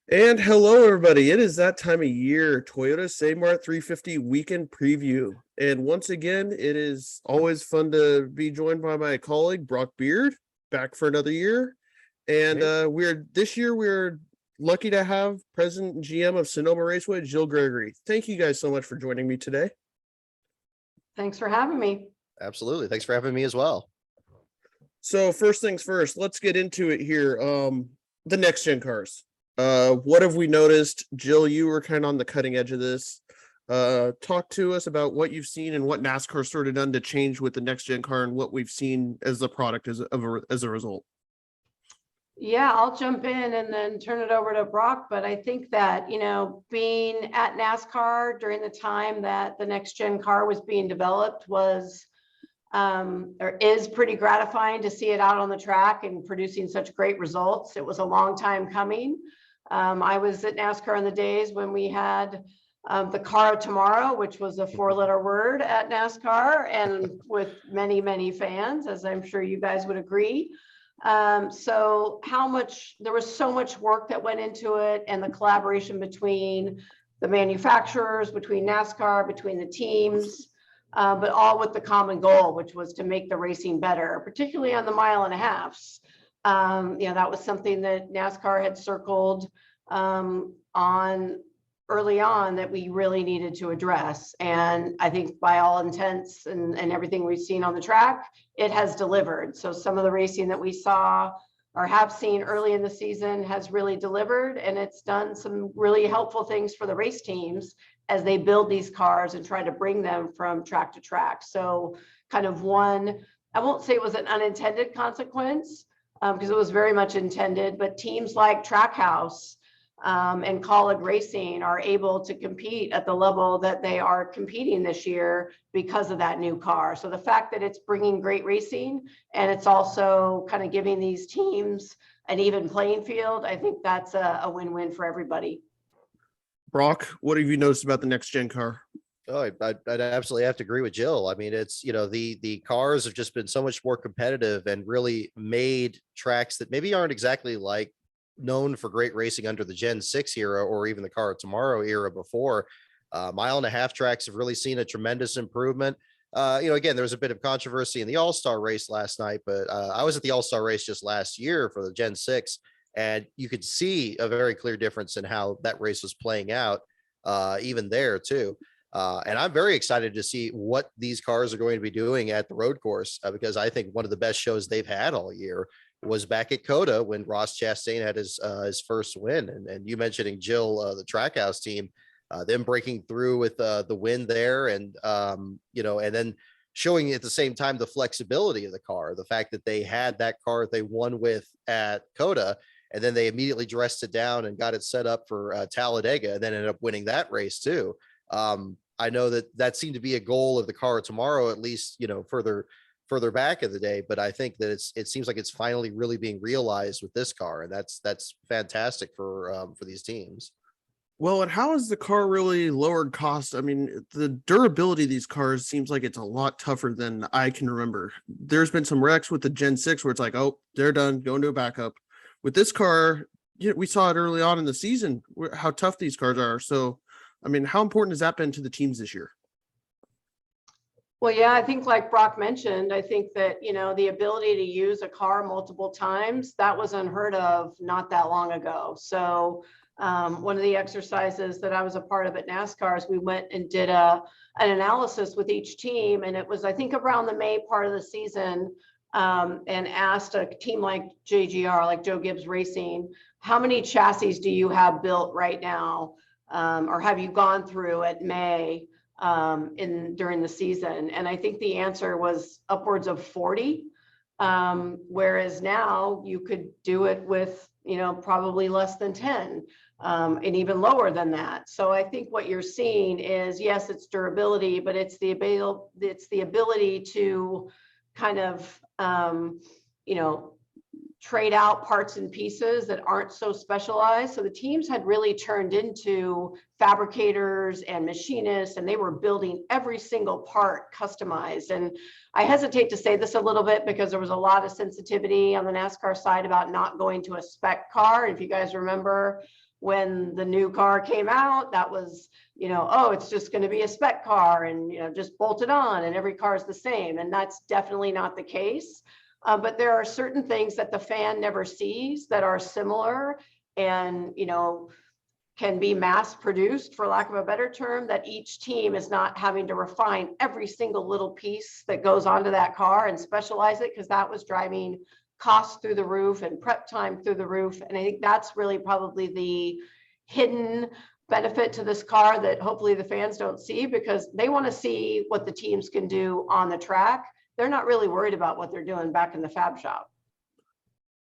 And hello, everybody. It is that time of year, Toyota Mart 350 weekend preview. And once again, it is always fun to be joined by my colleague, Brock Beard, back for another year. And we're lucky to have President and GM of Sonoma Raceway, Jill Gregory. Thank you guys so much for joining me today. Thanks for having me. Absolutely. Thanks for having me as well. So first things first, let's get into it here. The next gen cars. What have we noticed? Jill, you were kind of on the cutting edge of this. Talk to us about what you've seen and what NASCAR sort of done to change with the next gen car and what we've seen as the product as a result. Yeah, I'll jump in and then turn it over to Brock. But I think that, being at NASCAR during the time that the next gen car was being developed was or is pretty gratifying to see it out on the track and producing such great results. It was a long time coming. I was at NASCAR in the days when we had the car of tomorrow, which was a 4-letter word at NASCAR and with many, many fans, as I'm sure you guys would agree. So there was so much work that went into it, and the collaboration between the manufacturers, between NASCAR, between the teams, but all with the common goal, which was to make the racing better, particularly on the 1.5 miles. That was something that NASCAR had circled on early on that we really needed to address. And I think by all intents and everything we've seen on the track, it has delivered. So some of the racing that we saw or have seen early in the season has really delivered, and it's done some really helpful things for the race teams as they build these cars and try to bring them from track to track. So kind of one, I won't say it was an unintended consequence, because it was very much intended, but teams like Trackhouse and Colleague Racing are able to compete at the level that they are competing this year because of that new car. So the fact that it's bringing great racing and it's also kind of giving these teams an even playing field, I think that's a win-win for everybody. Brock, what have you noticed about the next gen car? Oh, I'd absolutely have to agree with Jill. I mean, it's, the cars have just been so much more competitive and really made tracks that maybe aren't exactly like known for great racing under the Gen 6 era or even the car of tomorrow era before. 1.5 mile tracks have really seen a tremendous improvement. Again, there was a bit of controversy in the All-Star race last night, but I was at the All-Star race just last year for the Gen 6, and you could see a very clear difference in how that race was playing out, even there too. And I'm very excited to see what these cars are going to be doing at the road course, because I think one of the best shows they've had all year was back at COTA when Ross Chastain had his first win. And you mentioning Jill, the Trackhouse team, them breaking through with the win there, and and then showing at the same time the flexibility of the car, the fact that they had that car they won with at COTA, and then they immediately dressed it down and got it set up for Talladega, and then ended up winning that race too. I know that seemed to be a goal of the car tomorrow, at least, further back in the day, but I think that it seems like it's finally really being realized with this car, and that's fantastic for these teams. Well, and how has the car really lowered cost? I mean, the durability of these cars seems like it's a lot tougher than I can remember. There's been some wrecks with the Gen 6 where it's like, oh, they're done, going to a backup. With this car, we saw it early on in the season, how tough these cars are. So, I mean, how important has that been to the teams this year? Well, yeah, I think like Brock mentioned, I think that, the ability to use a car multiple times, that was unheard of not that long ago. So one of the exercises that I was a part of at NASCAR is we went and did an analysis with each team. And it was, I think, around the May part of the season, and asked a team like JGR, like Joe Gibbs Racing, how many chassis do you have built right now? Or have you gone through at May during the season? And I think the answer was upwards of 40. Whereas now you could do it with, probably less than 10, and even lower than that. So I think what you're seeing is, yes, it's durability, but it's the ability to kind of, trade out parts and pieces that aren't so specialized. So the teams had really turned into fabricators and machinists, and they were building every single part customized. And I hesitate to say this a little bit because there was a lot of sensitivity on the NASCAR side about not going to a spec car. If you guys remember, when the new car came out, that was, oh, it's just going to be a spec car and, just bolt it on and every car is the same. And that's definitely not the case. But there are certain things that the fan never sees that are similar and, can be mass produced, for lack of a better term, that each team is not having to refine every single little piece that goes onto that car and specialize it, because that was driving costs through the roof and prep time through the roof. And I think that's really probably the hidden benefit to this car that hopefully the fans don't see, because they want to see what the teams can do on the track. They're not really worried about what they're doing back in the fab shop.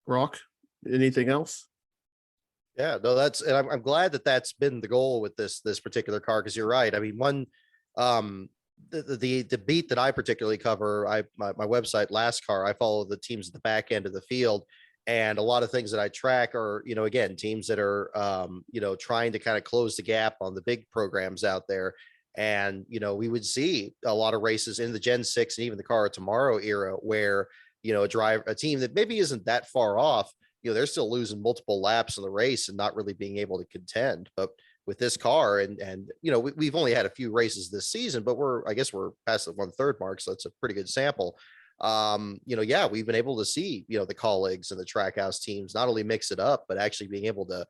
Brock, anything else? Yeah, no, and I'm glad that that's been the goal with this particular car, because you're right. I mean, the beat that I particularly cover, my website LASTCAR, I follow the teams at the back end of the field, and a lot of things that I track are, again, teams that are trying to kind of close the gap on the big programs out there. And we would see a lot of races in the Gen 6 and even the Car of Tomorrow era where a team that maybe isn't that far off, they're still losing multiple laps in the race and not really being able to contend. But with this car, and we've only had a few races this season, but I guess we're past the 1/3 mark, so that's a pretty good sample. Yeah, we've been able to see the colleagues and the Trackhouse teams not only mix it up, but actually being able to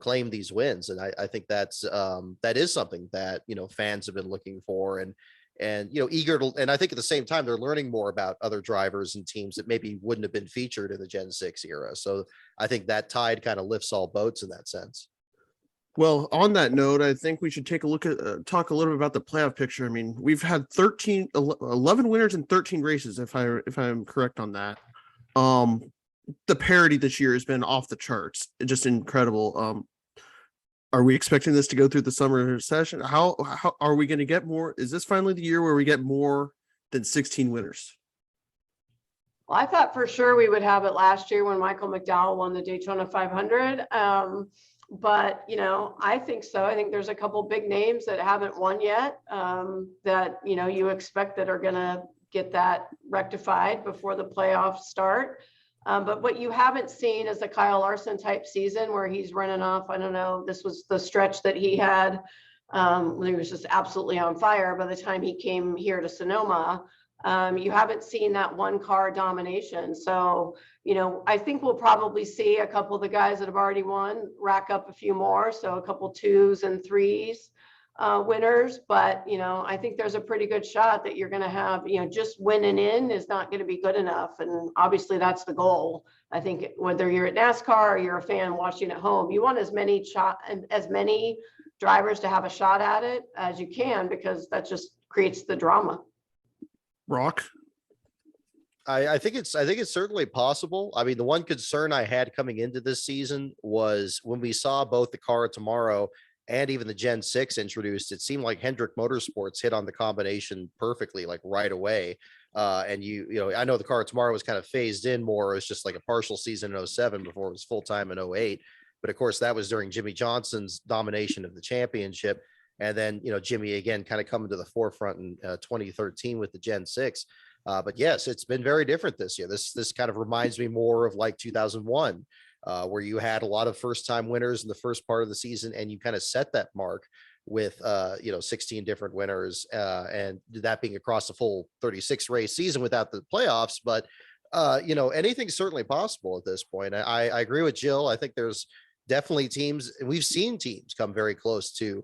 claim these wins. And I think that is something that fans have been looking for and eager to. And I think at the same time they're learning more about other drivers and teams that maybe wouldn't have been featured in the Gen 6 era. So I think that tide kind of lifts all boats in that sense. Well, on that note, I think we should take a look at talk a little bit about the playoff picture. I mean, we've had 11 winners in 13 races, if I'm correct on that. The parity this year has been off the charts, just incredible. Are we expecting this to go through the summer session? How are we going to get more? Is this finally the year where we get more than 16 winners? Well, I thought for sure we would have it last year when Michael McDowell won the Daytona 500. But, I think so. I think there's a couple big names that haven't won yet that, you expect that are going to get that rectified before the playoffs start. But what you haven't seen is a Kyle Larson type season where he's running off. I don't know. This was the stretch that he had when he was just absolutely on fire by the time he came here to Sonoma. You haven't seen that one car domination. So, I think we'll probably see a couple of the guys that have already won rack up a few more. So a couple 2s and 3s winners. But, I think there's a pretty good shot that you're going to have, just winning in is not going to be good enough. And obviously that's the goal. I think whether you're at NASCAR or you're a fan watching at home, you want as many drivers to have a shot at it as you can, because that just creates the drama. Rock? I think it's certainly possible. I mean, the one concern I had coming into this season was when we saw both the Car of Tomorrow and even the Gen 6 introduced, it seemed like Hendrick Motorsports hit on the combination perfectly, like right away. And I know the Car of Tomorrow was kind of phased in more as just like a partial season in 07 before it was full time in 08. But of course, that was during Jimmy Johnson's domination of the championship. And then, Jimmy again kind of coming to the forefront in 2013 with the Gen 6. But yes, it's been very different this year. This kind of reminds me more of like 2001, where you had a lot of first-time winners in the first part of the season, and you kind of set that mark with 16 different winners, and that being across the full 36 race season without the playoffs. But anything's certainly possible at this point. I agree with Jill. I think there's definitely teams, and we've seen teams come very close to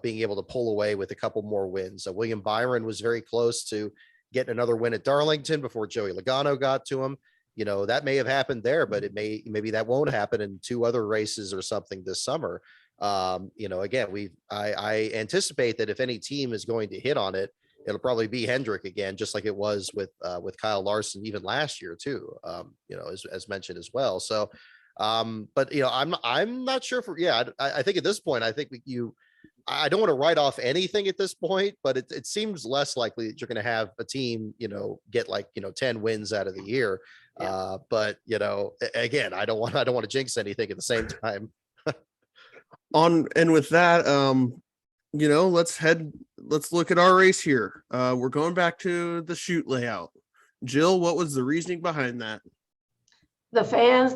being able to pull away with a couple more wins. William Byron was very close to getting another win at Darlington before Joey Logano got to him. That may have happened there, but maybe that won't happen in 2 other races or something this summer. Again, I anticipate that if any team is going to hit on it, it'll probably be Hendrick again, just like it was with Kyle Larson even last year too. As mentioned as well. So, but I'm not sure I think at this point, I think I don't want to write off anything at this point, but it seems less likely that you're going to have a team, get like, 10 wins out of the year. Yeah. But again, I don't want to jinx anything at the same time. And with that, let's look at our race here. We're going back to the chute layout. Jill, what was the reasoning behind that? The fans,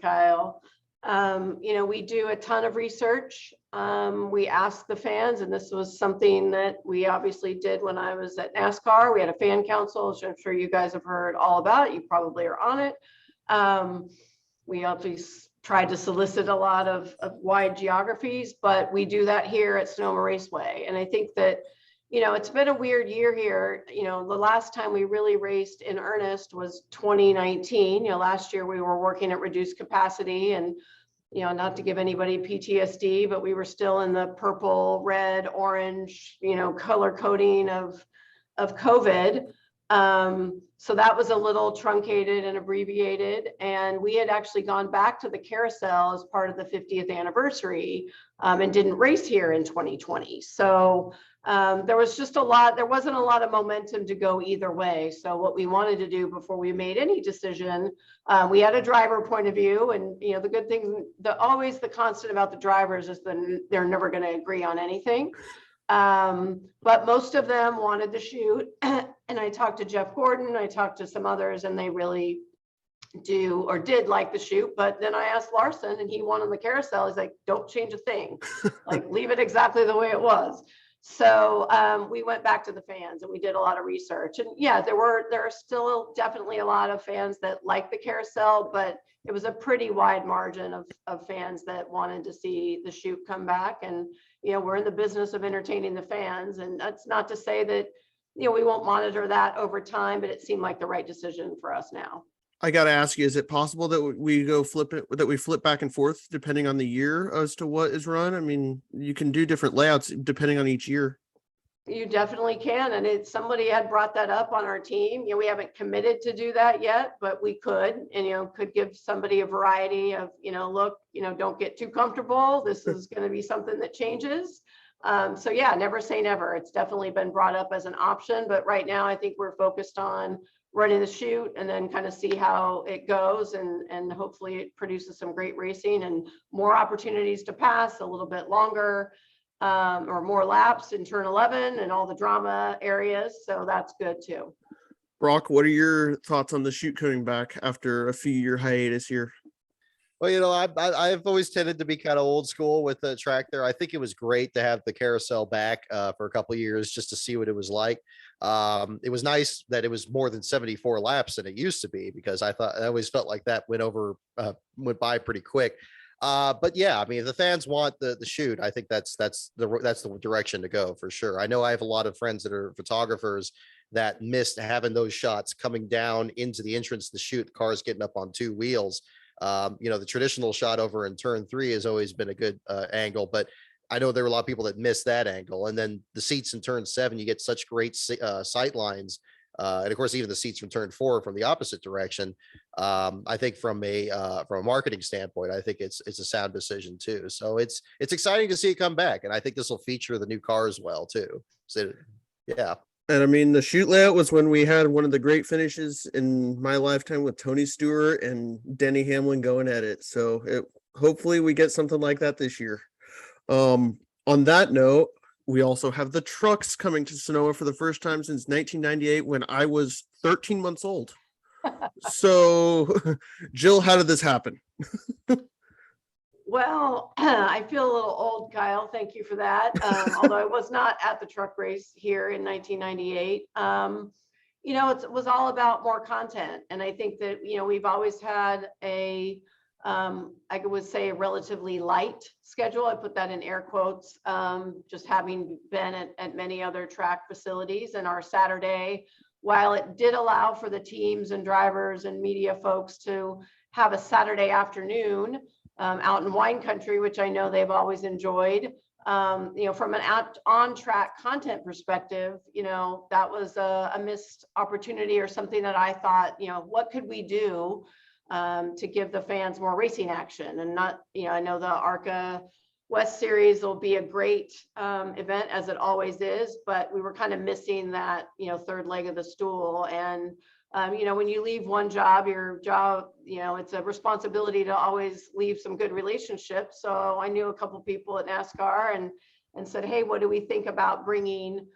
Kyle. We do a ton of research. We ask the fans, and this was something that we obviously did when I was at NASCAR. We had a fan council, which I'm sure you guys have heard all about it. You probably are on it. We obviously tried to solicit a lot of wide geographies, but we do that here at Sonoma Raceway. And I think that, it's been a weird year here. The last time we really raced in earnest was 2019. Last year we were working at reduced capacity, and not to give anybody PTSD, but we were still in the purple, red, orange, color coding of COVID. So that was a little truncated and abbreviated. And we had actually gone back to the carousel as part of the 50th anniversary, and didn't race here in 2020. So there wasn't a lot of momentum to go either way. So what we wanted to do before we made any decision, we had a driver point of view, and the good thing, always the constant about the drivers is that they're never going to agree on anything. But most of them wanted the shoot. And I talked to Jeff Gordon, I talked to some others, and they really did like the shoot. But then I asked Larson, and he won on the carousel. He's like, don't change a thing, like leave it exactly the way it was. So we went back to the fans and we did a lot of research. And yeah, there are still definitely a lot of fans that like the carousel, but it was a pretty wide margin of fans that wanted to see the shoot come back. And we're in the business of entertaining the fans, and that's not to say that we won't monitor that over time, but it seemed like the right decision for us now. I got to ask you, is it possible that we flip back and forth depending on the year as to what is run? I mean, you can do different layouts depending on each year. You definitely can. And somebody had brought that up on our team. We haven't committed to do that yet, but we could, and, could give somebody a variety of, look, don't get too comfortable. This is going to be something that changes. So yeah, never say never. It's definitely been brought up as an option, but right now I think we're focused on running the shoot and then kind of see how it goes, and hopefully it produces some great racing and more opportunities to pass a little bit longer, or more laps in turn 11 and all the drama areas. So that's good too. Brock, what are your thoughts on the shoot coming back after a few year hiatus here? Well, I've always tended to be kind of old school with the track there. I think it was great to have the carousel back for a couple of years just to see what it was like. It was nice that it was more than 74 laps than it used to be, because I always felt like that went by pretty quick. But yeah, I mean, if the fans want the shoot, I think that's the direction to go for sure. I know I have a lot of friends that are photographers that missed having those shots coming down into the entrance to the shoot, the cars getting up on two wheels. The traditional shot over in turn 3 has always been a good angle, but I know there were a lot of people that missed that angle. And then the seats in turn 7, you get such great sight lines. And of course, even the seats from turn 4 from the opposite direction. I think from a marketing standpoint, I think it's a sound decision too. So it's exciting to see it come back. And I think this will feature the new cars well too. So yeah. And I mean, the shoot layout was when we had one of the great finishes in my lifetime with Tony Stewart and Denny Hamlin going at it. So hopefully we get something like that this year. On that note, we also have the trucks coming to Sonoma for the first time since 1998, when I was 13 months old. So, Jill, how did this happen? Well, I feel a little old, Kyle. Thank you for that. Although I was not at the truck race here in 1998. It was all about more content. And I think that, we've always had I would say a relatively light schedule. I put that in air quotes, just having been at many other track facilities. And our Saturday, while it did allow for the teams and drivers and media folks to have a Saturday afternoon out in wine country, which I know they've always enjoyed, from an on-track content perspective, that was a missed opportunity, or something that I thought, what could we do to give the fans more racing action? And not, I know the ARCA West Series will be a great event, as it always is, but we were kind of missing that, third leg of the stool. And when you leave one job, your job, it's a responsibility to always leave some good relationships. So I knew a couple people at NASCAR and said, hey, what do we think about bringing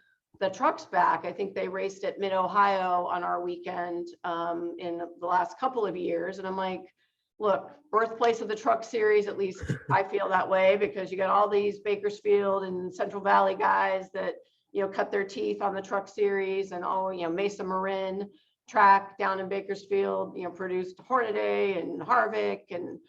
the trucks back? I think they raced at Mid-Ohio on our weekend in the last couple of years. And I'm like, look, birthplace of the truck series, at least I feel that way, because you got all these Bakersfield and Central Valley guys that, cut their teeth on the truck series, and all, Mesa Marin track down in Bakersfield, produced Hornaday and Harvick. And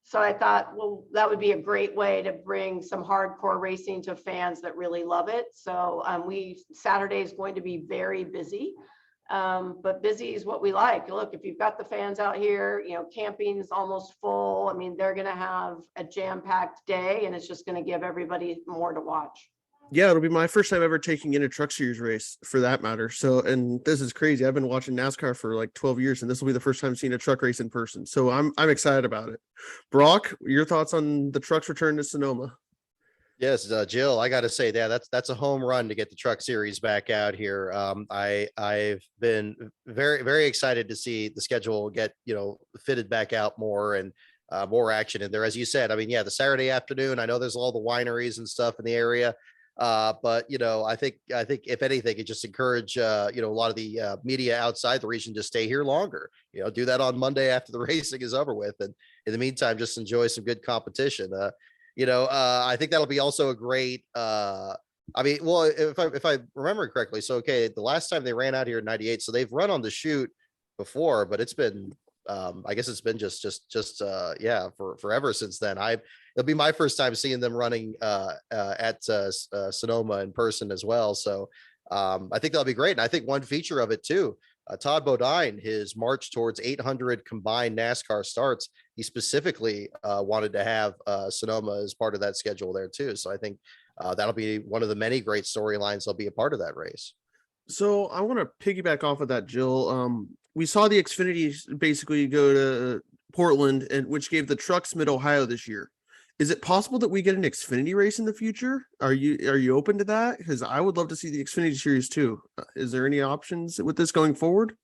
so I thought, well, that would be a great way to bring some hardcore racing to fans that really love it. So Saturday is going to be very busy. But busy is what we like. Look, if you've got the fans out here, camping is almost full. I mean, they're going to have a jam-packed day, and it's just going to give everybody more to watch. Yeah, it'll be my first time ever taking in a truck series race, for that matter. So, and this is crazy. I've been watching NASCAR for like 12 years, and this will be the first time seeing a truck race in person. So I'm excited about it. Brock, your thoughts on the truck's return to Sonoma? Yes, Jill, I got to say that's a home run to get the truck series back out here. I've been very, very excited to see the schedule get, fitted back out more, and more action in there. As you said, I mean, yeah, the Saturday afternoon, I know there's all the wineries and stuff in the area. But I think if anything, it just encourage a lot of the media outside the region to stay here longer. Do that on Monday after the racing is over with, and in the meantime, just enjoy some good competition. I think that'll be also a great. Well, if I remember correctly, so okay, the last time they ran out here in '98, so they've run on the chute before, but it's been I guess it's been just for forever since then. It'll be my first time seeing them running at Sonoma in person as well. So I think that'll be great. And I think one feature of it too, Todd Bodine, his march towards 800 combined NASCAR starts, he specifically wanted to have Sonoma as part of that schedule there too. So I think that'll be one of the many great storylines that'll be a part of that race. So I want to piggyback off of that, Jill. We saw the Xfinity basically go to Portland, and which gave the trucks Mid-Ohio this year. Is it possible that we get an Xfinity race in the future? Are you open to that? Because I would love to see the Xfinity series too. Is there any options with this going forward?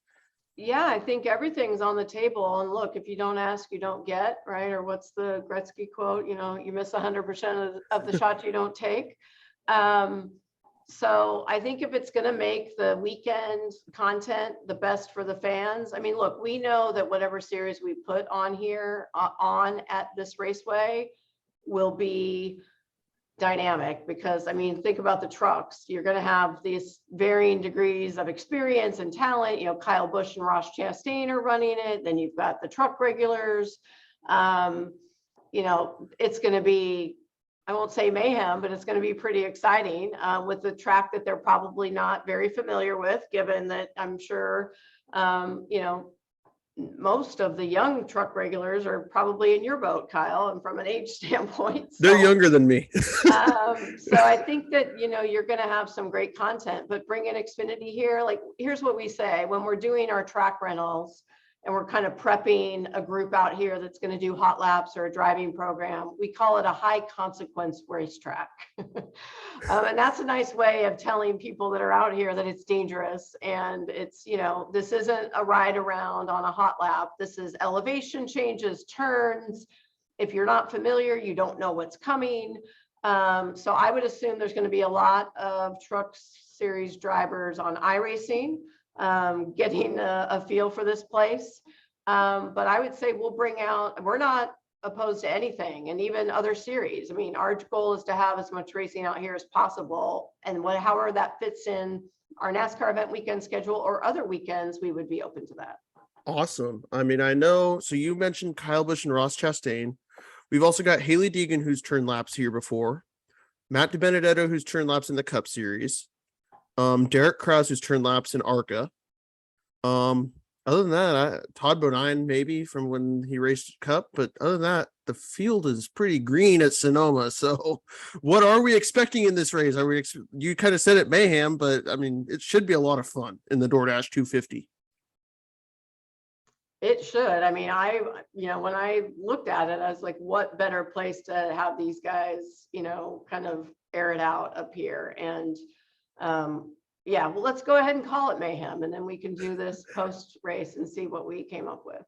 Yeah, I think everything's on the table. And look, if you don't ask, you don't get, right? Or what's the Gretzky quote? You miss 100% of the shots you don't take. So I think if it's going to make the weekend content the best for the fans, I mean, look, we know that whatever series we put on here on at this raceway will be dynamic, because I mean, think about the trucks. You're going to have these varying degrees of experience and talent. Kyle Busch and Ross Chastain are running it. Then you've got the truck regulars. It's going to be, I won't say mayhem, but it's going to be pretty exciting with the track that they're probably not very familiar with, given that I'm sure, most of the young truck regulars are probably in your boat, Kyle, and from an age standpoint. They're younger than me. So I think that, you're going to have some great content, but bring in Xfinity here. Like, here's what we say when we're doing our track rentals, and we're kind of prepping a group out here that's going to do hot laps or a driving program. We call it a high consequence racetrack. And that's a nice way of telling people that are out here that it's dangerous. And it's, this isn't a ride around on a hot lap. This is elevation changes, turns. If you're not familiar, you don't know what's coming. So I would assume there's going to be a lot of truck series drivers on iRacing, getting a feel for this place. But I would say we're not opposed to anything, and even other series. I mean, our goal is to have as much racing out here as possible, and however that fits in our NASCAR event weekend schedule or other weekends, we would be open to that. Awesome. I mean, I know, so you mentioned Kyle Busch and Ross Chastain. We've also got Haley Deegan, who's turned laps here before, Matt DiBenedetto, who's turned laps in the Cup Series, Derek Krause, who's turned laps in ARCA. Other than that, Todd Bodine maybe from when he raced Cup, but other than that, the field is pretty green at Sonoma. So what are we expecting in this race? You kind of said it mayhem, but I mean, it should be a lot of fun in the DoorDash 250. It should. I mean, when I looked at it, I was like, what better place to have these guys, kind of air it out up here. And yeah, well, let's go ahead and call it mayhem, and then we can do this post race and see what we came up with.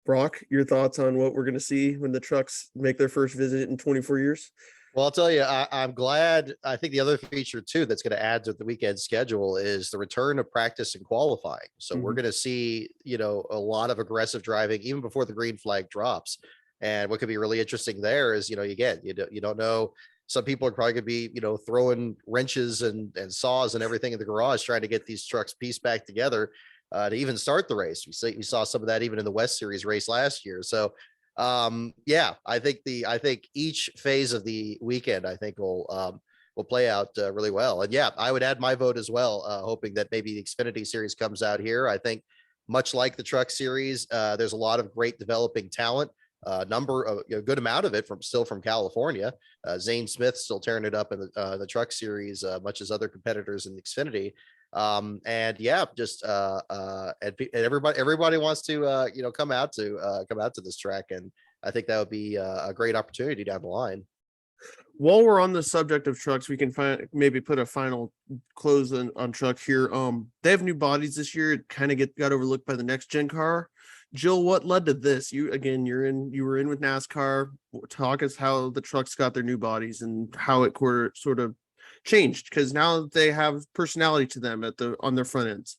Brock, your thoughts on what we're going to see when the trucks make their first visit in 24 years? Well, I'll tell you, I'm glad. I think the other feature too that's going to add to the weekend schedule is the return of practice and qualifying. So we're Mhm. going to see, a lot of aggressive driving even before the green flag drops. And what could be really interesting there is, you don't know. Some people are probably going to be, throwing wrenches and saws and everything in the garage trying to get these trucks pieced back together to even start the race. We saw some of that even in the West Series race last year. So yeah, I think each phase of the weekend will play out really well. And yeah, I would add my vote as well, hoping that maybe the Xfinity series comes out here. I think much like the truck series, there's a lot of great developing talent, a good amount of it from California. Zane Smith still tearing it up in the truck series, much as other competitors in the Xfinity. And yeah, just and everybody wants to come out to this track, and I think that would be a great opportunity down the line. While we're on the subject of trucks, we can maybe put a final close on truck here. They have new bodies this year. It kind of got overlooked by the next gen car. Jill, what led to this? You were in with NASCAR. Talk us how the trucks got their new bodies and how it sort of changed, because now they have personality to them on their front ends.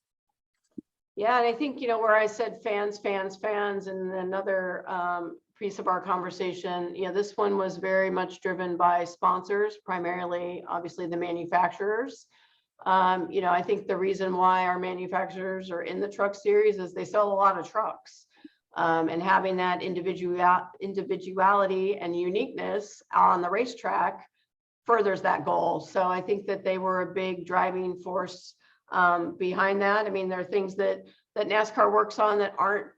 Yeah, and I think, where I said fans, and another piece of our conversation, this one was very much driven by sponsors, primarily, obviously, the manufacturers. I think the reason why our manufacturers are in the truck series is they sell a lot of trucks. And having that individuality and uniqueness on the racetrack furthers that goal. So I think that they were a big driving force behind that. I mean, there are things that NASCAR works on that aren't,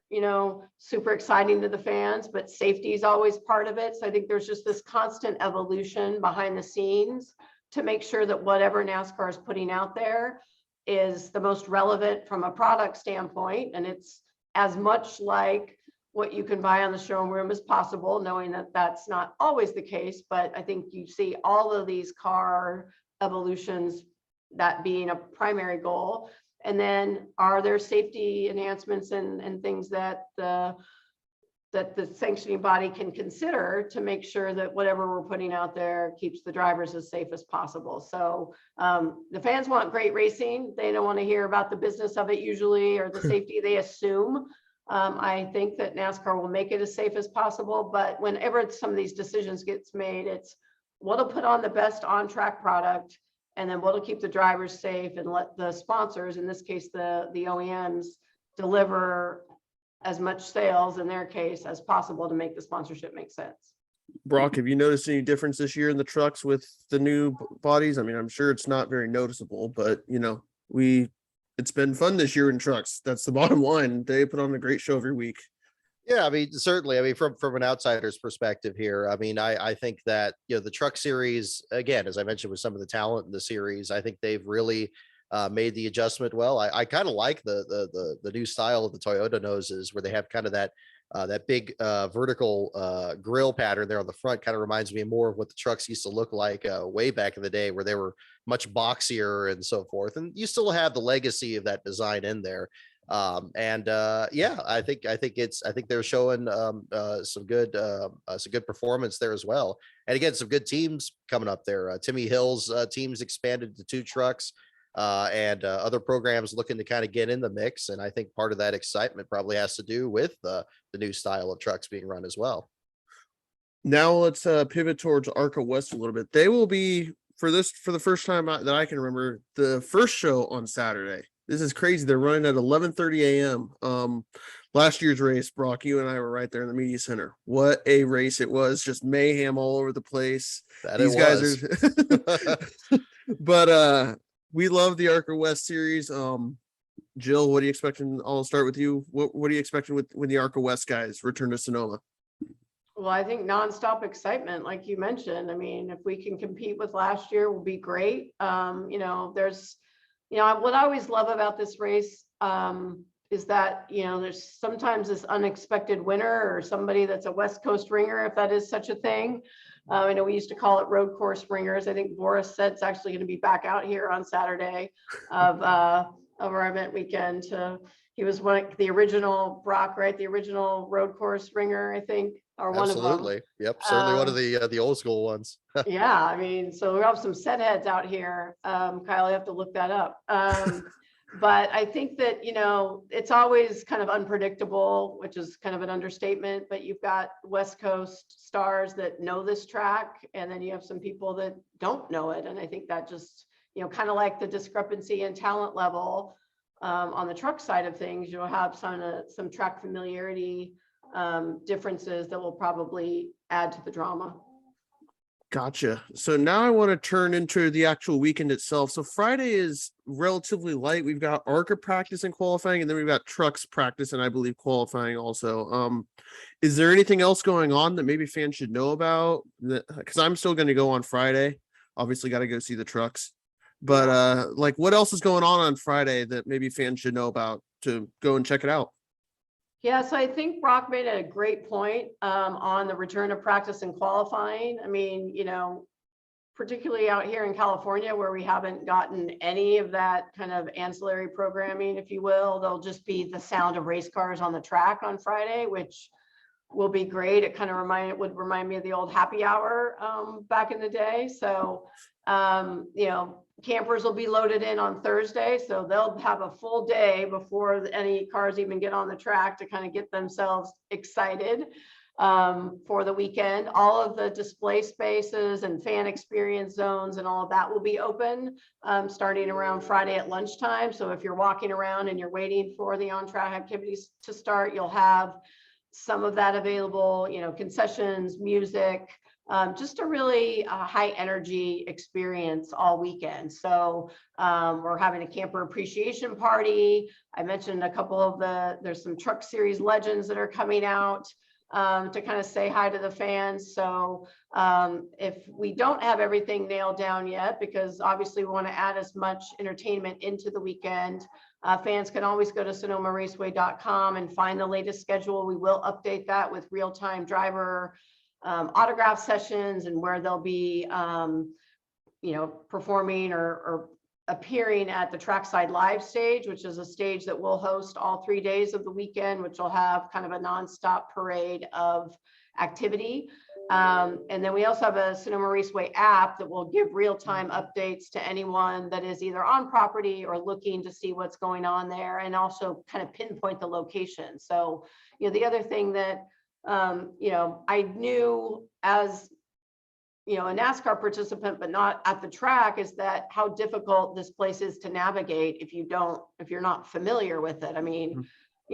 super exciting to the fans, but safety is always part of it. So I think there's just this constant evolution behind the scenes to make sure that whatever NASCAR is putting out there is the most relevant from a product standpoint. And it's as much like what you can buy on the showroom as possible, knowing that that's not always the case. But I think you see all of these car evolutions, that being a primary goal. And then are there safety enhancements and things that the sanctioning body can consider to make sure that whatever we're putting out there keeps the drivers as safe as possible. So the fans want great racing. They don't want to hear about the business of it usually, or the safety they assume. I think that NASCAR will make it as safe as possible, but whenever some of these decisions gets made, it's what'll put on the best on-track product, and then what'll keep the drivers safe and let the sponsors, in this case, the OEMs, deliver as much sales in their case as possible to make the sponsorship make sense. Brock, have you noticed any difference this year in the trucks with the new bodies? I mean, I'm sure it's not very noticeable, but it's been fun this year in trucks. That's the bottom line. They put on a great show every week. Yeah, I mean, certainly. I mean, from an outsider's perspective here, I mean, I think that the truck series, again, as I mentioned, with some of the talent in the series, I think they've really made the adjustment well. I kind of like the new style of the Toyota noses, where they have kind of that big vertical grill pattern there on the front. Kind of reminds me more of what the trucks used to look like way back in the day, where they were much boxier and so forth. And you still have the legacy of that design in there. Yeah, I think they're showing some good performance there as well. And again, some good teams coming up there. Timmy Hill's team's expanded to 2 trucks, and other programs looking to kind of get in the mix. And I think part of that excitement probably has to do with the new style of trucks being run as well. Now let's pivot towards ARCA West a little bit. They will be for the first time that I can remember, the first show on Saturday. This is crazy. They're running at 11:30 a.m. Last year's race, Brock, you and I were right there in the media center. What a race it was. Just mayhem all over the place. These guys are but we love the ARCA West series. Jill, what are you expecting? I'll start with you. What are you expecting when the ARCA West guys return to Sonoma? Well, I think nonstop excitement, like you mentioned. I mean, if we can compete with last year, will be great. There's what I always love about this race is that, there's sometimes this unexpected winner or somebody that's a West Coast ringer, if that is such a thing. I know we used to call it road course ringers. I think Boris said it's actually going to be back out here on Saturday of our event weekend to, He was the original Brock, right? The original road course ringer, I think, or one of them. Absolutely. Yep. Certainly one of the old school ones. Yeah, I mean, so we have some set heads out here. Kyle, you have to look that up. But I think that, it's always kind of unpredictable, which is kind of an understatement, but you've got West Coast stars that know this track, and then you have some people that don't know it. And I think that just, kind of like the discrepancy in talent level on the truck side of things, you'll have some track familiarity differences that will probably add to the drama. Gotcha. So now I want to turn into the actual weekend itself. So Friday is relatively light. We've got ARCA practice and qualifying, and then we've got trucks practice and I believe qualifying also. Is there anything else going on that maybe fans should know about? Because I'm still going to go on Friday. Obviously, got to go see the trucks. But like, what else is going on Friday that maybe fans should know about to go and check it out? Yeah, so I think Brock made a great point on the return of practice and qualifying. I mean, particularly out here in California where we haven't gotten any of that kind of ancillary programming, if you will, there'll just be the sound of race cars on the track on Friday, which will be great. It kind of would remind me of the old happy hour back in the day. So, campers will be loaded in on Thursday, so they'll have a full day before any cars even get on the track to kind of get themselves excited for the weekend. All of the display spaces and fan experience zones and all of that will be open starting around Friday at lunchtime. So if you're walking around and you're waiting for the on-track activities to start, you'll have some of that available, concessions, music, just a really high energy experience all weekend. So we're having a camper appreciation party. I mentioned a couple of there's some truck series legends that are coming out to kind of say hi to the fans. So if we don't have everything nailed down yet, because obviously we want to add as much entertainment into the weekend, fans can always go to SonomaRaceway.com and find the latest schedule. We will update that with real-time driver autograph sessions and where they'll be, performing or appearing at the Trackside Live stage, which is a stage that will host all 3 days of the weekend, which will have kind of a nonstop parade of activity. And then we also have a Sonoma Raceway app that will give real-time updates to anyone that is either on property or looking to see what's going on there, and also kind of pinpoint the location. So, the other thing that I knew as, a NASCAR participant, but not at the track, is that how difficult this place is to navigate if you're not familiar with it. I mean,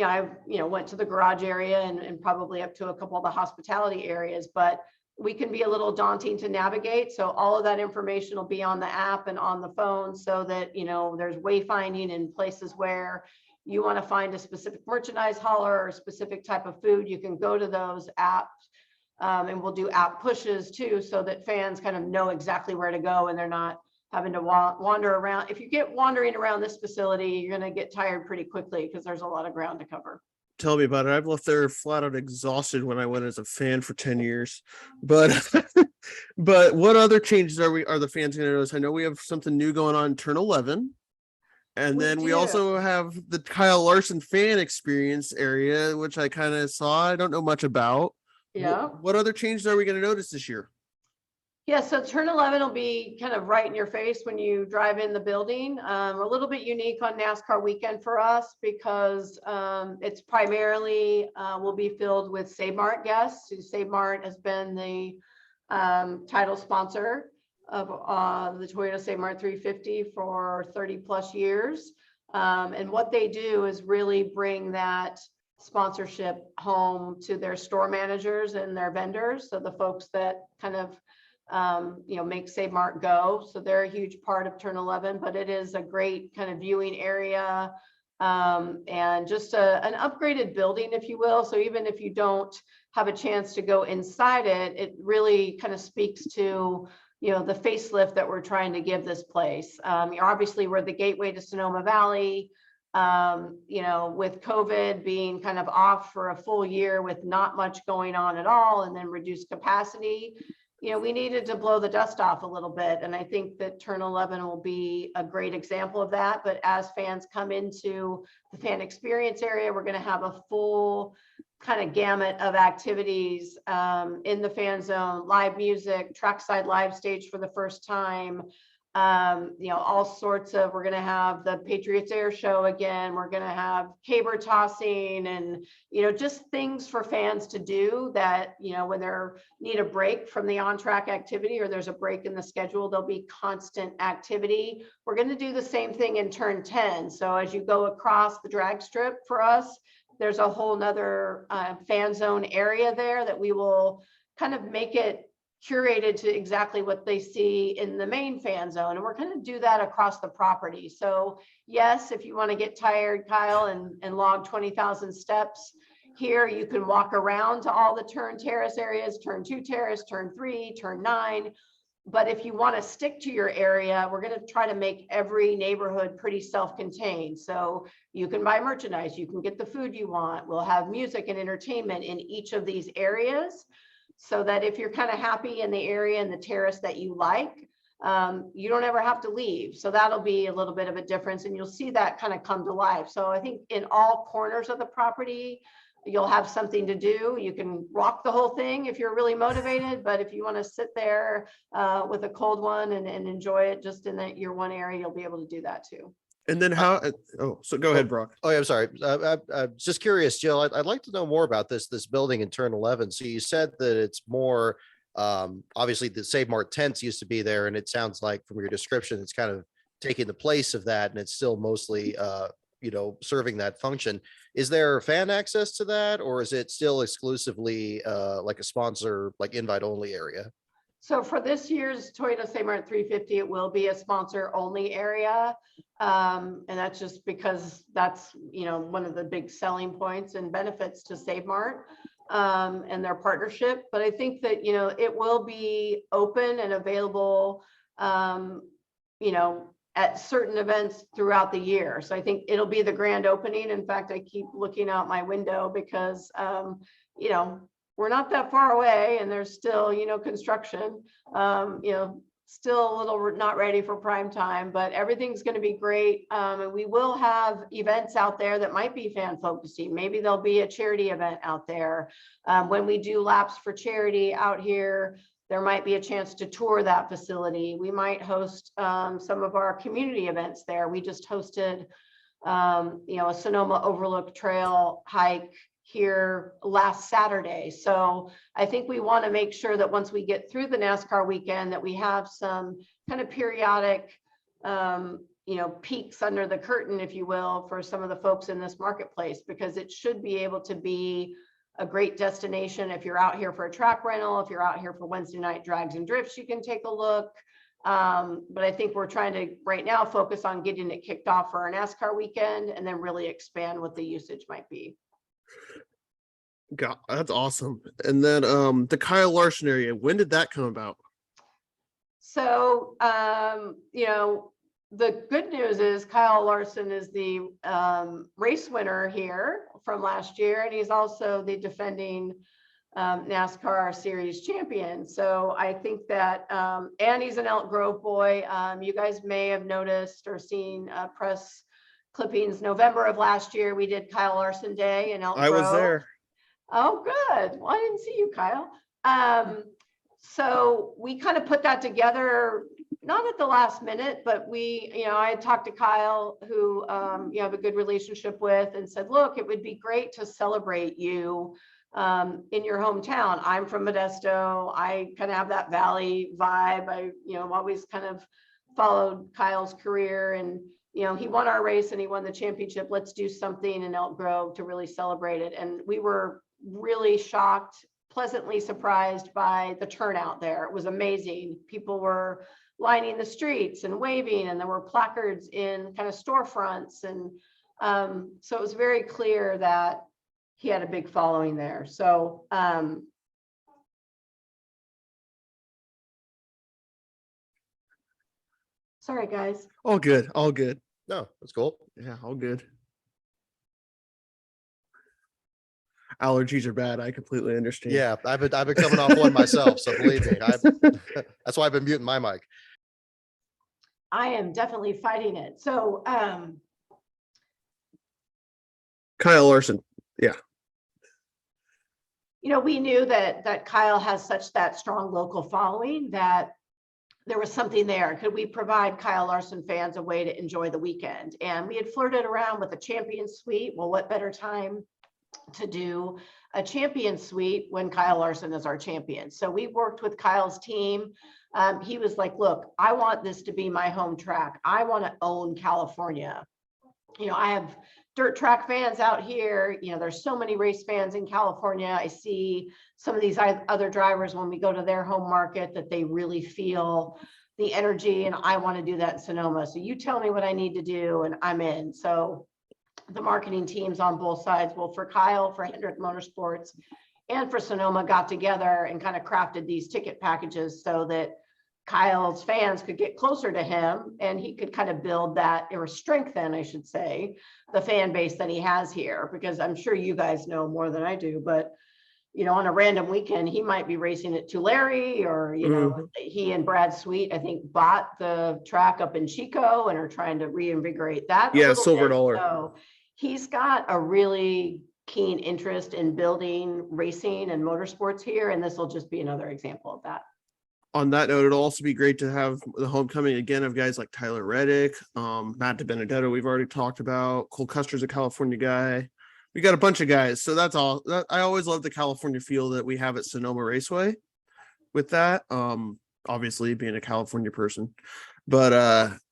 I went to the garage area and probably up to a couple of the hospitality areas, but we can be a little daunting to navigate. So all of that information will be on the app and on the phone, so that, there's wayfinding in places where you want to find a specific merchandise hauler or a specific type of food. You can go to those apps, and we'll do app pushes too, so that fans kind of know exactly where to go and they're not having to wander around. If you get wandering around this facility, you're going to get tired pretty quickly because there's a lot of ground to cover. Tell me about it. I've left there flat out exhausted when I went as a fan for 10 years. But but what other changes are the fans going to notice? I know we have something new going on in turn 11. And then we also have the Kyle Larson fan experience area, which I kind of saw. I don't know much about. Yeah. What other changes are we going to notice this year? Yeah, so turn 11 will be kind of right in your face when you drive in the building. A little bit unique on NASCAR weekend for us because it's primarily will be filled with Save Mart guests. Save Mart has been the title sponsor of the Toyota Save Mart 350 for 30 plus years. And what they do is really bring that sponsorship home to their store managers and their vendors. So the folks that kind of, make Save Mart go. So they're a huge part of turn 11, but it is a great kind of viewing area and just an upgraded building, if you will. So even if you don't have a chance to go inside it, it really kind of speaks to the facelift that we're trying to give this place. Obviously, we're the gateway to Sonoma Valley. With COVID being kind of off for a full year with not much going on at all, and then reduced capacity, we needed to blow the dust off a little bit. And I think that turn 11 will be a great example of that. But as fans come into the fan experience area, we're going to have a full kind of gamut of activities in the fan zone, live music, trackside live stage for the first time. All sorts of, we're going to have the Patriots Air Show again. We're going to have caber tossing and, just things for fans to do that, when they're need a break from the on-track activity or there's a break in the schedule, there'll be constant activity. We're going to do the same thing in turn 10. So as you go across the drag strip for us, there's a whole nother fan zone area there that we will kind of make it curated to exactly what they see in the main fan zone. And we're going to do that across the property. So yes, if you want to get tired, Kyle, and log 20,000 steps here, you can walk around to all the turn terrace areas, turn 2 terrace, turn 3, turn 9. But if you want to stick to your area, we're going to try to make every neighborhood pretty self-contained. So you can buy merchandise, you can get the food you want. We'll have music and entertainment in each of these areas, so that if you're kind of happy in the area and the terrace that you like, you don't ever have to leave. So that'll be a little bit of a difference, and you'll see that kind of come to life. So I think in all corners of the property, you'll have something to do. You can rock the whole thing if you're really motivated, but if you want to sit there with a cold one and enjoy it just in your one area, you'll be able to do that too. And then so go ahead, Brock. Oh, yeah, I'm sorry. I'm just curious, Jill. I'd like to know more about this building in turn 11. So you said that it's more, obviously the Save Mart tents used to be there, and it sounds like from your description, it's kind of taking the place of that, and it's still mostly, serving that function. Is there fan access to that, or is it still exclusively like a sponsor, like invite only area? So for this year's Toyota Save Mart 350, it will be a sponsor only area. And that's just because that's, one of the big selling points and benefits to Save Mart and their partnership. But I think that, it will be open and available, at certain events throughout the year. So I think it'll be the grand opening. In fact, I keep looking out my window because, we're not that far away and there's still, construction, still a little not ready for prime time, but everything's going to be great. And we will have events out there that might be fan focusing. Maybe there'll be a charity event out there. When we do laps for charity out here, there might be a chance to tour that facility. We might host some of our community events there. We just hosted, a Sonoma Overlook Trail hike here last Saturday. So I think we want to make sure that once we get through the NASCAR weekend, that we have some kind of periodic, peeks under the curtain, if you will, for some of the folks in this marketplace, because it should be able to be a great destination. If you're out here for a track rental, if you're out here for Wednesday night drags and drifts, you can take a look. But I think we're trying to right now focus on getting it kicked off for our NASCAR weekend and then really expand what the usage might be. God, that's awesome. And then the Kyle Larson area, when did that come about? So, the good news is Kyle Larson is the race winner here from last year, and he's also the defending NASCAR series champion. So I think that, and he's an Elk Grove boy. You guys may have noticed or seen press clippings. November of last year, we did Kyle Larson Day in Elk Grove. I was there. Oh, good. Well, I didn't see you, Kyle. So we kind of put that together, not at the last minute, but I had talked to Kyle, who you have a good relationship with, and said, look, it would be great to celebrate you in your hometown. I'm from Modesto. I kind of have that Valley vibe. I've always kind of followed Kyle's career, and he won our race and he won the championship. Let's do something in Elk Grove to really celebrate it. And we were really shocked, pleasantly surprised by the turnout there. It was amazing. People were lining the streets and waving, and there were placards in kind of storefronts. And so it was very clear that he had a big following there. So sorry, guys. All good. All good. No, that's cool. Yeah, all good. allergies are bad. I completely understand. Yeah, I've been coming off one myself, so believe me, that's why I've been muting my mic. I am definitely fighting it. So, Kyle Larson. Yeah. we knew that Kyle has that strong local following that there was something there. Could we provide Kyle Larson fans a way to enjoy the weekend? And we had flirted around with a champion suite. Well, what better time to do a champion suite when Kyle Larson is our champion? So we worked with Kyle's team. He was like, look, I want this to be my home track. I want to own California. I have dirt track fans out here. There's so many race fans in California. I see some of these other drivers when we go to their home market that they really feel the energy, and I want to do that in Sonoma. So you tell me what I need to do and I'm in. So the marketing teams on both sides, well, for Kyle, for Hendrick Motorsports, and for Sonoma, got together and kind of crafted these ticket packages so that Kyle's fans could get closer to him and he could kind of build that, or strengthen, I should say, the fan base that he has here. Because I'm sure you guys know more than I do, but on a random weekend, he might be racing at Tulare, or he and Brad Sweet, I think, bought the track up in Chico and are trying to reinvigorate that. Yeah, Silver Dollar. So he's got a really keen interest in building racing and motorsports here, and this will just be another example of that. On that note, it'll also be great to have the homecoming again of guys like Tyler Reddick, Matt DiBenedetto, we've already talked about. Cole Custer's a California guy. We got a bunch of guys. So that's all. I always love the California feel that we have at Sonoma Raceway with that. Obviously being a California person, but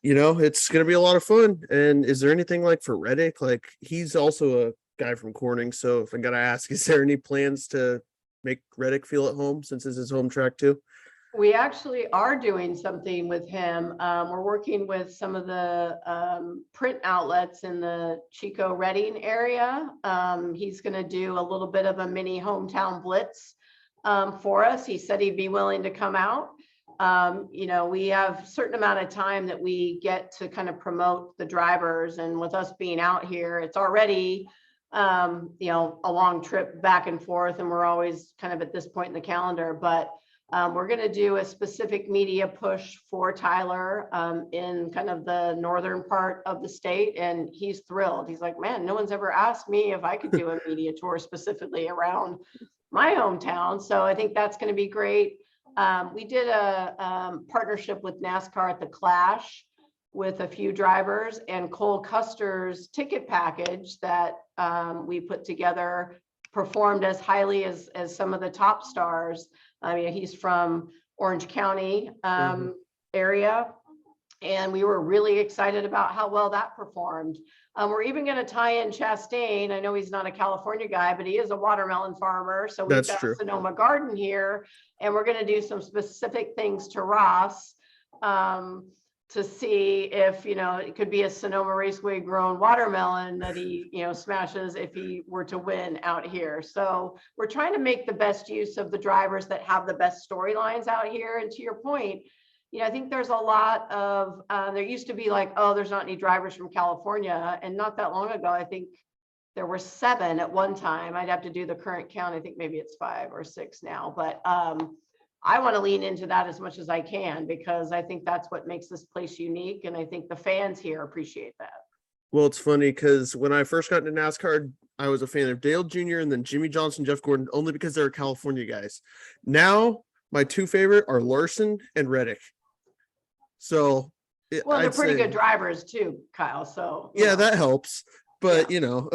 it's going to be a lot of fun. And is there anything like for Reddick? Like, he's also a guy from Corning. So if I got to ask, is there any plans to make Reddick feel at home since it's his home track too? We actually are doing something with him. We're working with some of the print outlets in the Chico Redding area. He's going to do a little bit of a mini hometown blitz for us. He said he'd be willing to come out. We have a certain amount of time that we get to kind of promote the drivers. And with us being out here, it's already a long trip back and forth. And we're always kind of at this point in the calendar. But we're going to do a specific media push for Tyler in kind of the northern part of the state. And he's thrilled. He's like, man, no one's ever asked me if I could do a media tour specifically around my hometown. So I think that's going to be great. We did a partnership with NASCAR at the Clash with a few drivers, and Cole Custer's ticket package that we put together performed as highly as some of the top stars. I mean, he's from Orange County area, and we were really excited about how well that performed. We're even going to tie in Chastain. I know he's not a California guy, but he is a watermelon farmer. So we've got Sonoma Garden here, and we're going to do some specific things to Ross to see if, it could be a Sonoma Raceway grown watermelon that he, smashes if he were to win out here. So we're trying to make the best use of the drivers that have the best storylines out here. And to your point, I think there's a lot of, there used to be like, oh, there's not any drivers from California. And not that long ago, I think there were 7 at one time. I'd have to do the current count. I think maybe it's 5 or 6 now, but I want to lean into that as much as I can, because I think that's what makes this place unique. And I think the fans here appreciate that. Well, it's funny because when I first got into NASCAR, I was a fan of Dale Jr. and then Jimmy Johnson, Jeff Gordon, only because they were California guys. Now, my 2 favorite are Larson and Reddick. So, they're pretty good drivers too, Kyle. So yeah, that helps. But Well,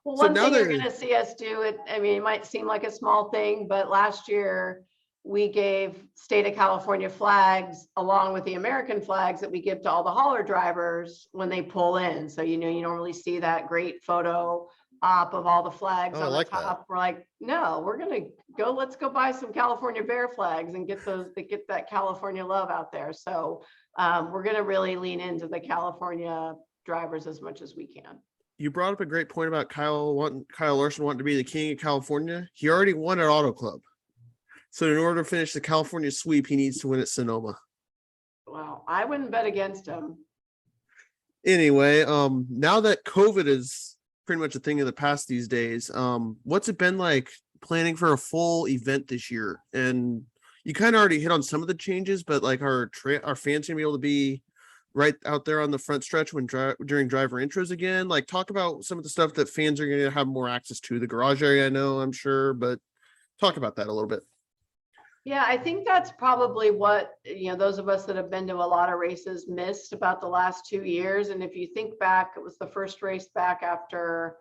one thing you're going to see us do, it might seem like a small thing, but last year we gave state of California flags along with the American flags that we give to all the hauler drivers when they pull in. So, you normally see that great photo op of all the flags on the top. That. We're like, no, we're going to go, let's go buy some California Bear flags and get that California love out there. So we're going to really lean into the California drivers as much as we can. You brought up a great point about Kyle Larson wanting to be the king of California. He already won at Auto Club. So in order to finish the California sweep, he needs to win at Sonoma. Wow, I wouldn't bet against him. Anyway, now that COVID is pretty much a thing of the past these days. What's it been like planning for a full event this year? And you kind of already hit on some of the changes, but like our fans gonna be able to be right out there on the front stretch when during driver intros again? Like, talk about some of the stuff that fans are gonna have more access to. The garage area, I know, I'm sure, but talk about that a little bit. Yeah, I think that's probably what, those of us that have been to a lot of races missed about the last 2 years. And if you think back, it was the first race back after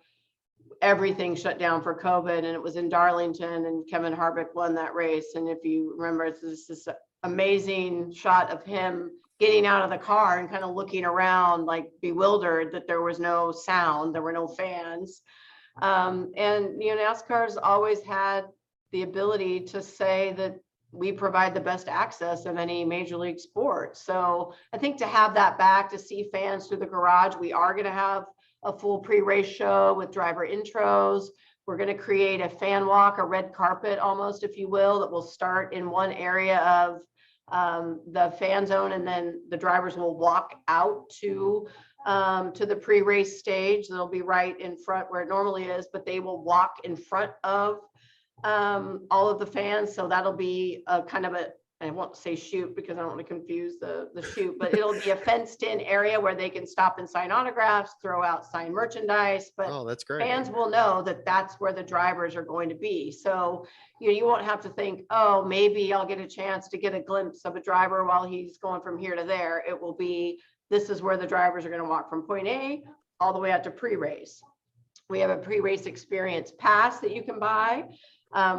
everything shut down for COVID, and it was in Darlington, and Kevin Harvick won that race. And if you remember, it's this amazing shot of him getting out of the car and kind of looking around like bewildered that there was no sound, there were no fans. And NASCAR's always had the ability to say that we provide the best access of any major league sport. So I think to have that back, to see fans through the garage, we are going to have a full pre-race show with driver intros. We're going to create a fan walk, a red carpet almost, if you will, that will start in one area of the fan zone, and then the drivers will walk out to the pre-race stage. They'll be right in front where it normally is, but they will walk in front of all of the fans. So that'll be a kind of I won't say shoot because I don't want to confuse the shoot, but it'll be a fenced in area where they can stop and sign autographs, throw out signed merchandise, but Oh, that's great. fans will know that that's where the drivers are going to be. So you won't have to think, oh, maybe I'll get a chance to get a glimpse of a driver while he's going from here to there. It will be, this is where the drivers are going to walk from point A all the way out to pre-race. We have a pre-race experience pass that you can buy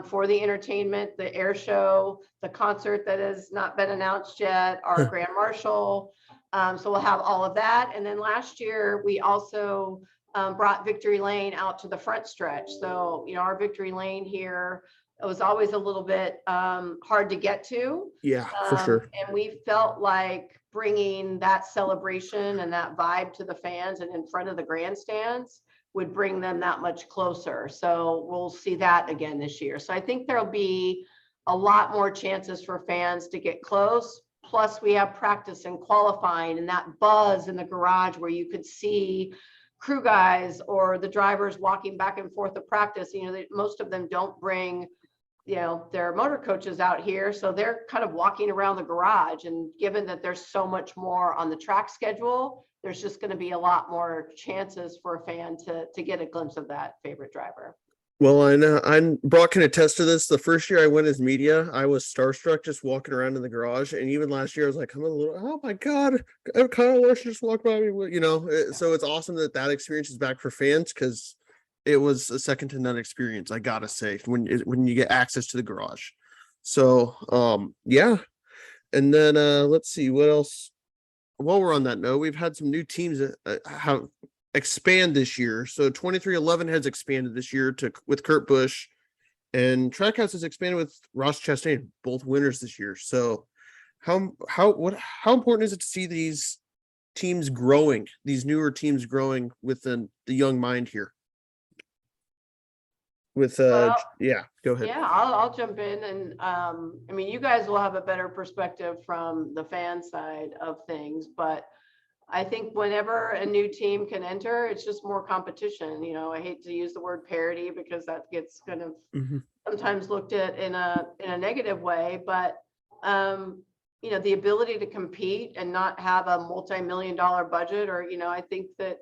for the entertainment, the air show, the concert that has not been announced yet, our Grand Marshal. So we'll have all of that. And then last year, we also brought Victory Lane out to the front stretch. So, our Victory Lane here, it was always a little bit hard to get to. Yeah, for sure. And we felt like bringing that celebration and that vibe to the fans and in front of the grandstands would bring them that much closer. So we'll see that again this year. So I think there'll be a lot more chances for fans to get close. Plus we have practice and qualifying and that buzz in the garage where you could see crew guys or the drivers walking back and forth to practice. Most of them don't bring, their motor coaches out here. So they're kind of walking around the garage, and given that there's so much more on the track schedule, there's just going to be a lot more chances for a fan to get a glimpse of that favorite driver. Well, I know Brock can attest to this. The first year I went as media, I was starstruck just walking around in the garage. And even last year I was like, oh my God, Kyle Larson just walked by me. So it's awesome that experience is back for fans, because it was a second to none experience, I gotta say, when you get access to the garage. So yeah. And then let's see what else. While we're on that note, we've had some new teams that have expand this year. So 2311 has expanded this year with Kurt Busch, and Trackhouse has expanded with Ross Chastain, both winners this year. So how important is it to see these teams growing, these newer teams growing with the young mind here? With yeah, go ahead. Yeah, I'll jump in, and you guys will have a better perspective from the fan side of things, but I think whenever a new team can enter, it's just more competition. I hate to use the word parity because that gets kind of sometimes looked at in a negative way, but the ability to compete and not have a multi-million-dollar budget, or I think that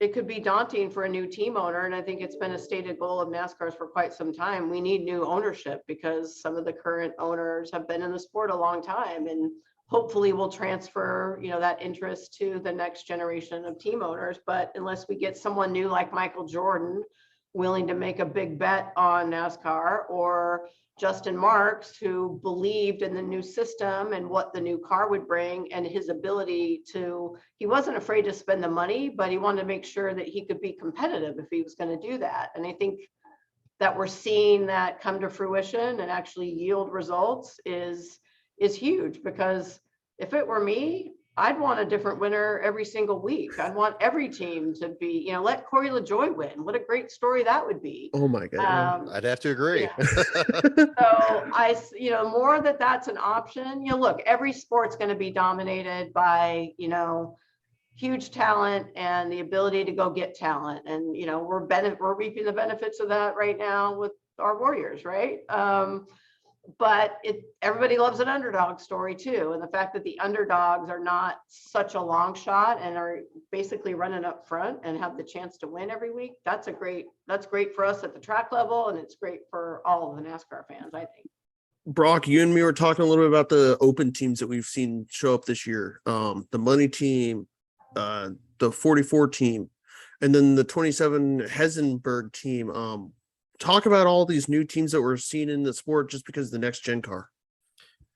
it could be daunting for a new team owner. And I think it's been a stated goal of NASCAR's for quite some time. We need new ownership because some of the current owners have been in the sport a long time, and hopefully we'll transfer, that interest to the next generation of team owners. But unless we get someone new like Michael Jordan willing to make a big bet on NASCAR, or Justin Marks, who believed in the new system and what the new car would bring, and his ability he wasn't afraid to spend the money, but he wanted to make sure that he could be competitive if he was going to do that. And I think that we're seeing that come to fruition and actually yield results is huge, because if it were me, I'd want a different winner every single week. I'd want every team to be, let Corey LaJoie win. What a great story that would be. Oh my God. I'd have to agree. Yeah. So more that's an option. Look, every sport's going to be dominated by, huge talent and the ability to go get talent. And, you know, we're reaping the benefits of that right now with our Warriors, right? But everybody loves an underdog story too. And the fact that the underdogs are not such a long shot and are basically running up front and have the chance to win every week, that's great for us at the track level. And it's great for all of the NASCAR fans, I think. Brock, you and me were talking a little bit about the open teams that we've seen show up this year. The money team, the 44 team, and then the 27 Hesenberg team. Talk about all these new teams that we're seeing in the sport just because of the next gen car.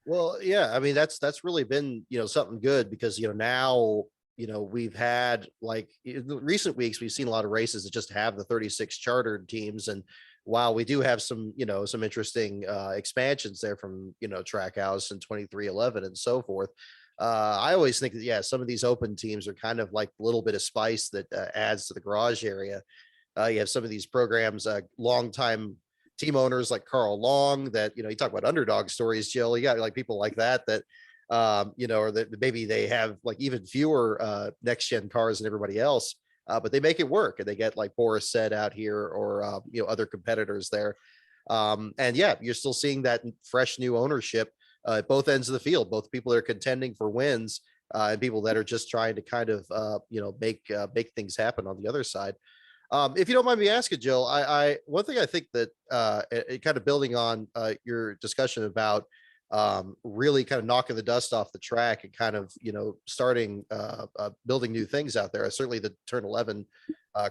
Well, yeah, I mean, that's really been, something good because, now, we've had like in the recent weeks, we've seen a lot of races that just have the 36 chartered teams. And while we do have some, some interesting expansions there from, Trackhouse and 2311 and so forth, I always think that, yeah, some of these open teams are kind of like a little bit of spice that adds to the garage area. You have some of these programs, longtime team owners like Carl Long that, you talk about underdog stories, Jill, you got like people like that, or that maybe they have like even fewer next gen cars than everybody else, but they make it work and they get like Boris said out here or, other competitors there. And yeah, you're still seeing that fresh new ownership at both ends of the field, both people that are contending for wins and people that are just trying to kind of, make things happen on the other side. If you don't mind me asking, Jill, one thing I think that kind of building on your discussion about really kind of knocking the dust off the track and kind of, starting building new things out there. Certainly the Turn 11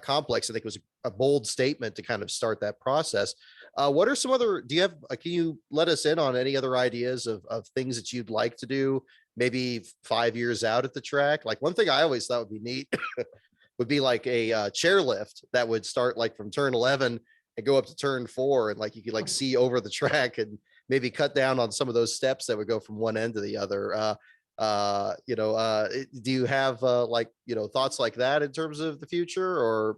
complex, I think was a bold statement to kind of start that process. What are some other, can you let us in on any other ideas of things that you'd like to do maybe 5 years out at the track? Like one thing I always thought would be neat would be like a chairlift that would start like from turn 11 and go up to turn 4. And like, you could like see over the track and maybe cut down on some of those steps that would go from one end to the other. Do you have thoughts like that in terms of the future or,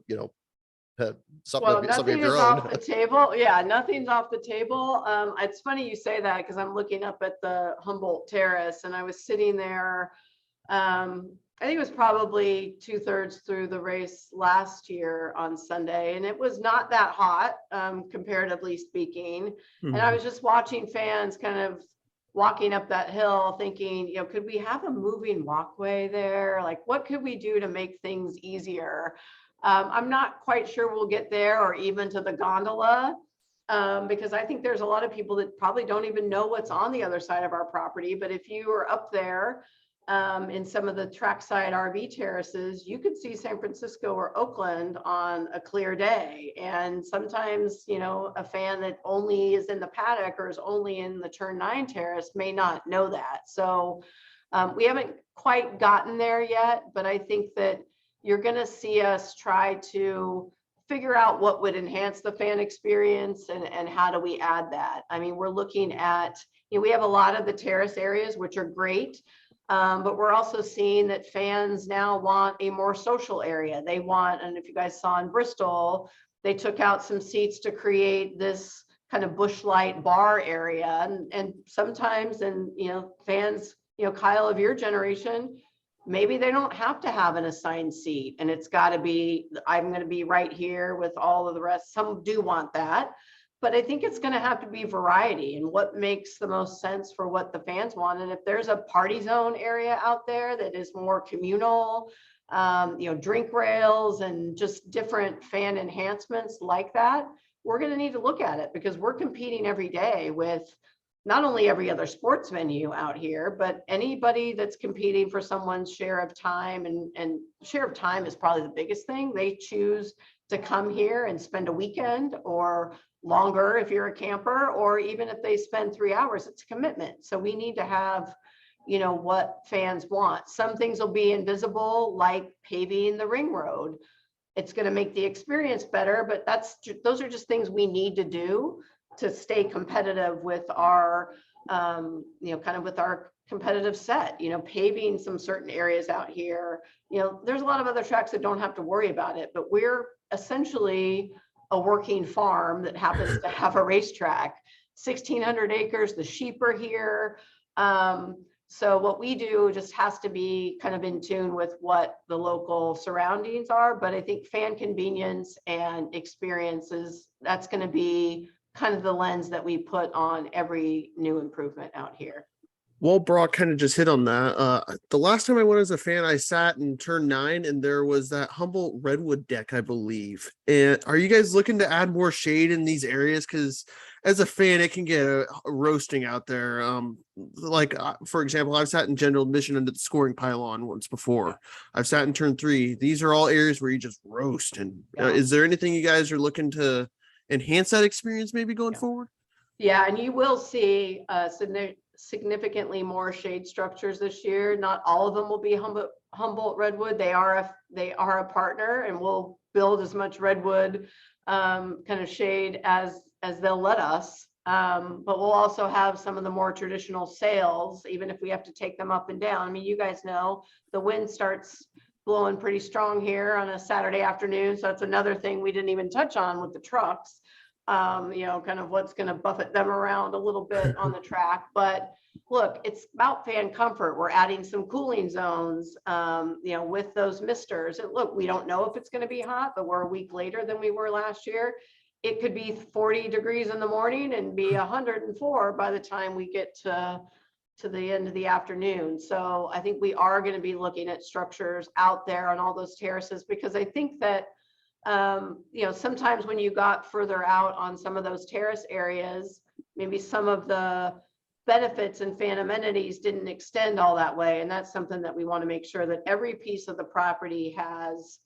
something of your own? Off the table. Yeah, nothing's off the table. It's funny you say that because I'm looking up at the Humboldt Terrace and I was sitting there. I think it was probably 2/3 through the race last year on Sunday, and it was not that hot, comparatively speaking. And I was just watching fans kind of walking up that hill thinking, could we have a moving walkway there? Like, what could we do to make things easier? I'm not quite sure we'll get there or even to the gondola, because I think there's a lot of people that probably don't even know what's on the other side of our property. But if you were up there, in some of the trackside RV terraces, you could see San Francisco or Oakland on a clear day. And sometimes, a fan that only is in the paddock or is only in the turn 9 terrace may not know that. So we haven't quite gotten there yet, but I think that you're going to see us try to figure out what would enhance the fan experience and how do we add that. I mean, we're looking at, we have a lot of the terrace areas, which are great. But we're also seeing that fans now want a more social area. They want, and if you guys saw in Bristol, they took out some seats to create this kind of bush light bar area. And sometimes, and fans, Kyle, of your generation, maybe they don't have to have an assigned seat and it's got to be, I'm going to be right here with all of the rest. Some do want that. But I think it's going to have to be variety and what makes the most sense for what the fans want. And if there's a party zone area out there that is more communal, drink rails and just different fan enhancements like that, we're going to need to look at it because we're competing every day with not only every other sports venue out here, but anybody that's competing for someone's share of time, and share of time is probably the biggest thing. They choose to come here and spend a weekend or longer if you're a camper, or even if they spend 3 hours, it's a commitment. So we need to have, what fans want. Some things will be invisible, like paving the ring road. It's going to make the experience better, but those are just things we need to do to stay competitive with our, kind of with our competitive set, paving some certain areas out here. There's a lot of other tracks that don't have to worry about it, but we're essentially a working farm that happens to have a racetrack, 1,600 acres. The sheep are here. So what we do just has to be kind of in tune with what the local surroundings are. But I think fan convenience and experiences, that's going to be kind of the lens that we put on every new improvement out here. Well, Brock kind of just hit on that. The last time I went as a fan, I sat in turn 9 and there was that Humboldt redwood deck, I believe. And are you guys looking to add more shade in these areas? Because as a fan, it can get a roasting out there. For example, I've sat in general admission under the scoring pylon once before. I've sat in turn 3. These are all areas where you just roast. And is there anything you guys are looking to enhance that experience maybe going forward? Yeah, and you will see significantly more shade structures this year. Not all of them will be Humboldt redwood. They are a partner, and we'll build as much redwood kind of shade as they'll let us. But we'll also have some of the more traditional sails, even if we have to take them up and down. I mean, you guys know the wind starts blowing pretty strong here on a Saturday afternoon. So that's another thing we didn't even touch on with the trucks. Kind of what's going to buffet them around a little bit on the track. But look, it's about fan comfort. We're adding some cooling zones, with those misters. And look, we don't know if it's going to be hot, but we're a week later than we were last year. It could be 40 degrees in the morning and be 104 by the time we get to the end of the afternoon. So I think we are going to be looking at structures out there on all those terraces, because I think that sometimes when you got further out on some of those terrace areas, maybe some of the benefits and fan amenities didn't extend all that way. And that's something that we want to make sure that every piece of the property has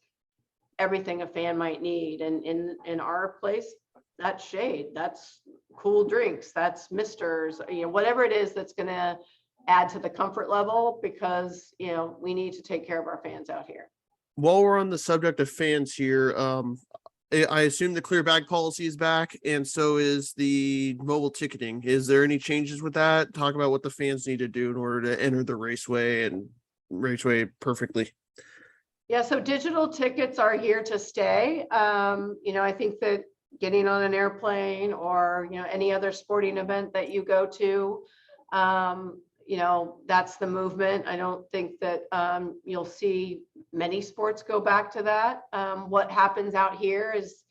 everything a fan might need. And in our place, that's shade, that's cool drinks, that's misters, whatever it is that's going to add to the comfort level, because, we need to take care of our fans out here. While we're on the subject of fans here, I assume the clear bag policy is back, and so is the mobile ticketing. Is there any changes with that? Talk about what the fans need to do in order to enter the raceway perfectly. Yeah, so digital tickets are here to stay. I think that getting on an airplane or, any other sporting event that you go to, that's the movement. I don't think that you'll see many sports go back to that. What happens out here is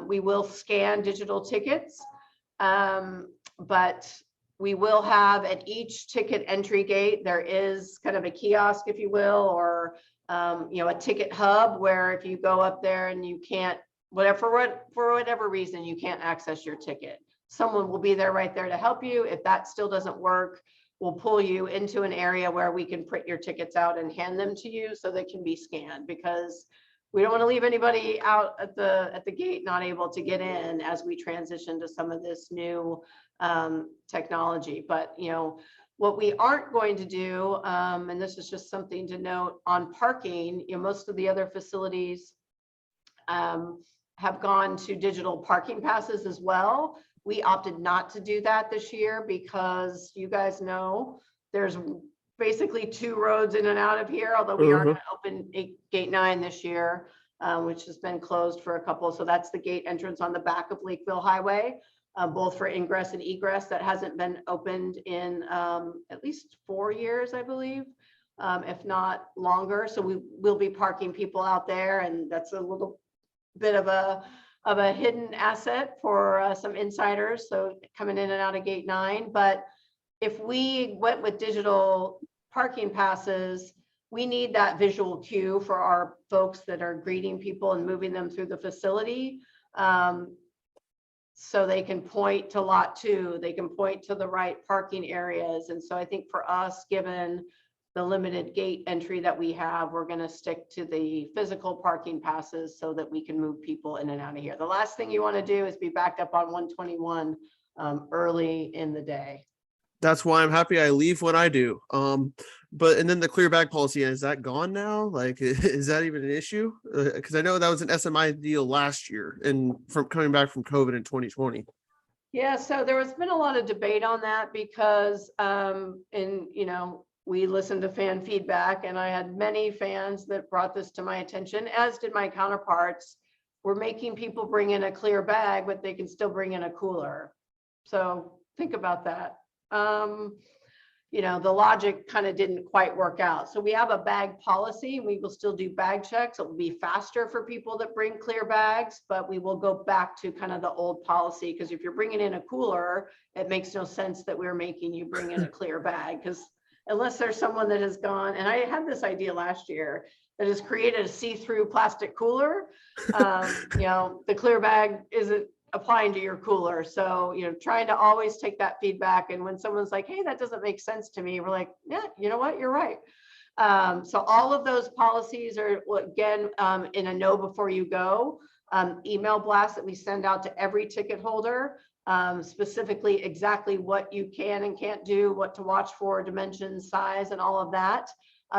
we will scan digital tickets, but we will have at each ticket entry gate, there is kind of a kiosk, if you will, or a ticket hub where if you go up there and you can't, for whatever reason, you can't access your ticket, someone will be there right there to help you. If that still doesn't work, we'll pull you into an area where we can print your tickets out and hand them to you so they can be scanned, because we don't want to leave anybody out at the gate not able to get in as we transition to some of this new technology. But what we aren't going to do, and this is just something to note on parking, most of the other facilities have gone to digital parking passes as well. We opted not to do that this year because you guys know there's basically 2 roads in and out of here, although we are going to open gate 9 this year, which has been closed for a couple. So that's the gate entrance on the back of Lakeville Highway, both for ingress and egress. That hasn't been opened in at least 4 years, I believe, if not longer. So we will be parking people out there, and that's a little bit of a hidden asset for some insiders, so coming in and out of gate 9. But if we went with digital parking passes, we need that visual cue for our folks that are greeting people and moving them through the facility, so they can point to lot 2, they can point to the right parking areas. And so I think for us, given the limited gate entry that we have, we're going to stick to the physical parking passes so that we can move people in and out of here. The last thing you want to do is be backed up on 121 early in the day. That's why I'm happy I leave when I do. And then the clear bag policy, is that gone now? Like, is that even an issue? Because I know that was an SMI deal last year, and from coming back from COVID in 2020. Yeah, so there has been a lot of debate on that because, we listened to fan feedback, and I had many fans that brought this to my attention, as did my counterparts. We're making people bring in a clear bag, but they can still bring in a cooler. So think about that. the logic kind of didn't quite work out. So we have a bag policy. We will still do bag checks. It will be faster for people that bring clear bags, but we will go back to kind of the old policy, because if you're bringing in a cooler, it makes no sense that we're making you bring in a clear bag, because unless there's someone that has gone, and I had this idea last year, that has created a see-through plastic cooler. The clear bag isn't applying to your cooler. So, trying to always take that feedback. And when someone's like, hey, that doesn't make sense to me, we're like, yeah, you know what, you're right. So all of those policies are, again, in a know before you go email blast that we send out to every ticket holder, specifically exactly what you can and can't do, what to watch for, dimensions, size, and all of that.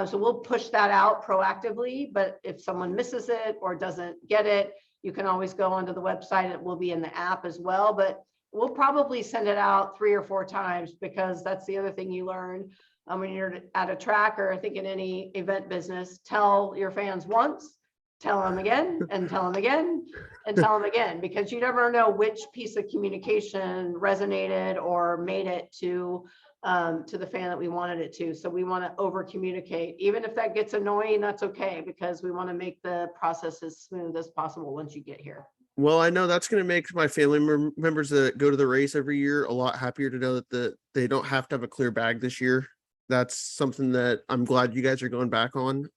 So we'll push that out proactively, but if someone misses it or doesn't get it, you can always go onto the website. It will be in the app as well, but we'll probably send it out 3 or 4 times, because that's the other thing you learn when you're at a track, or I think in any event business. Tell your fans once, tell them again, and tell them again, and tell them again, because you never know which piece of communication resonated or made it to the fan that we wanted it to. So we want to over communicate. Even if that gets annoying, that's okay, because we want to make the process as smooth as possible once you get here. Well, I know that's going to make my family members that go to the race every year a lot happier to know that they don't have to have a clear bag this year. That's something that I'm glad you guys are going back on.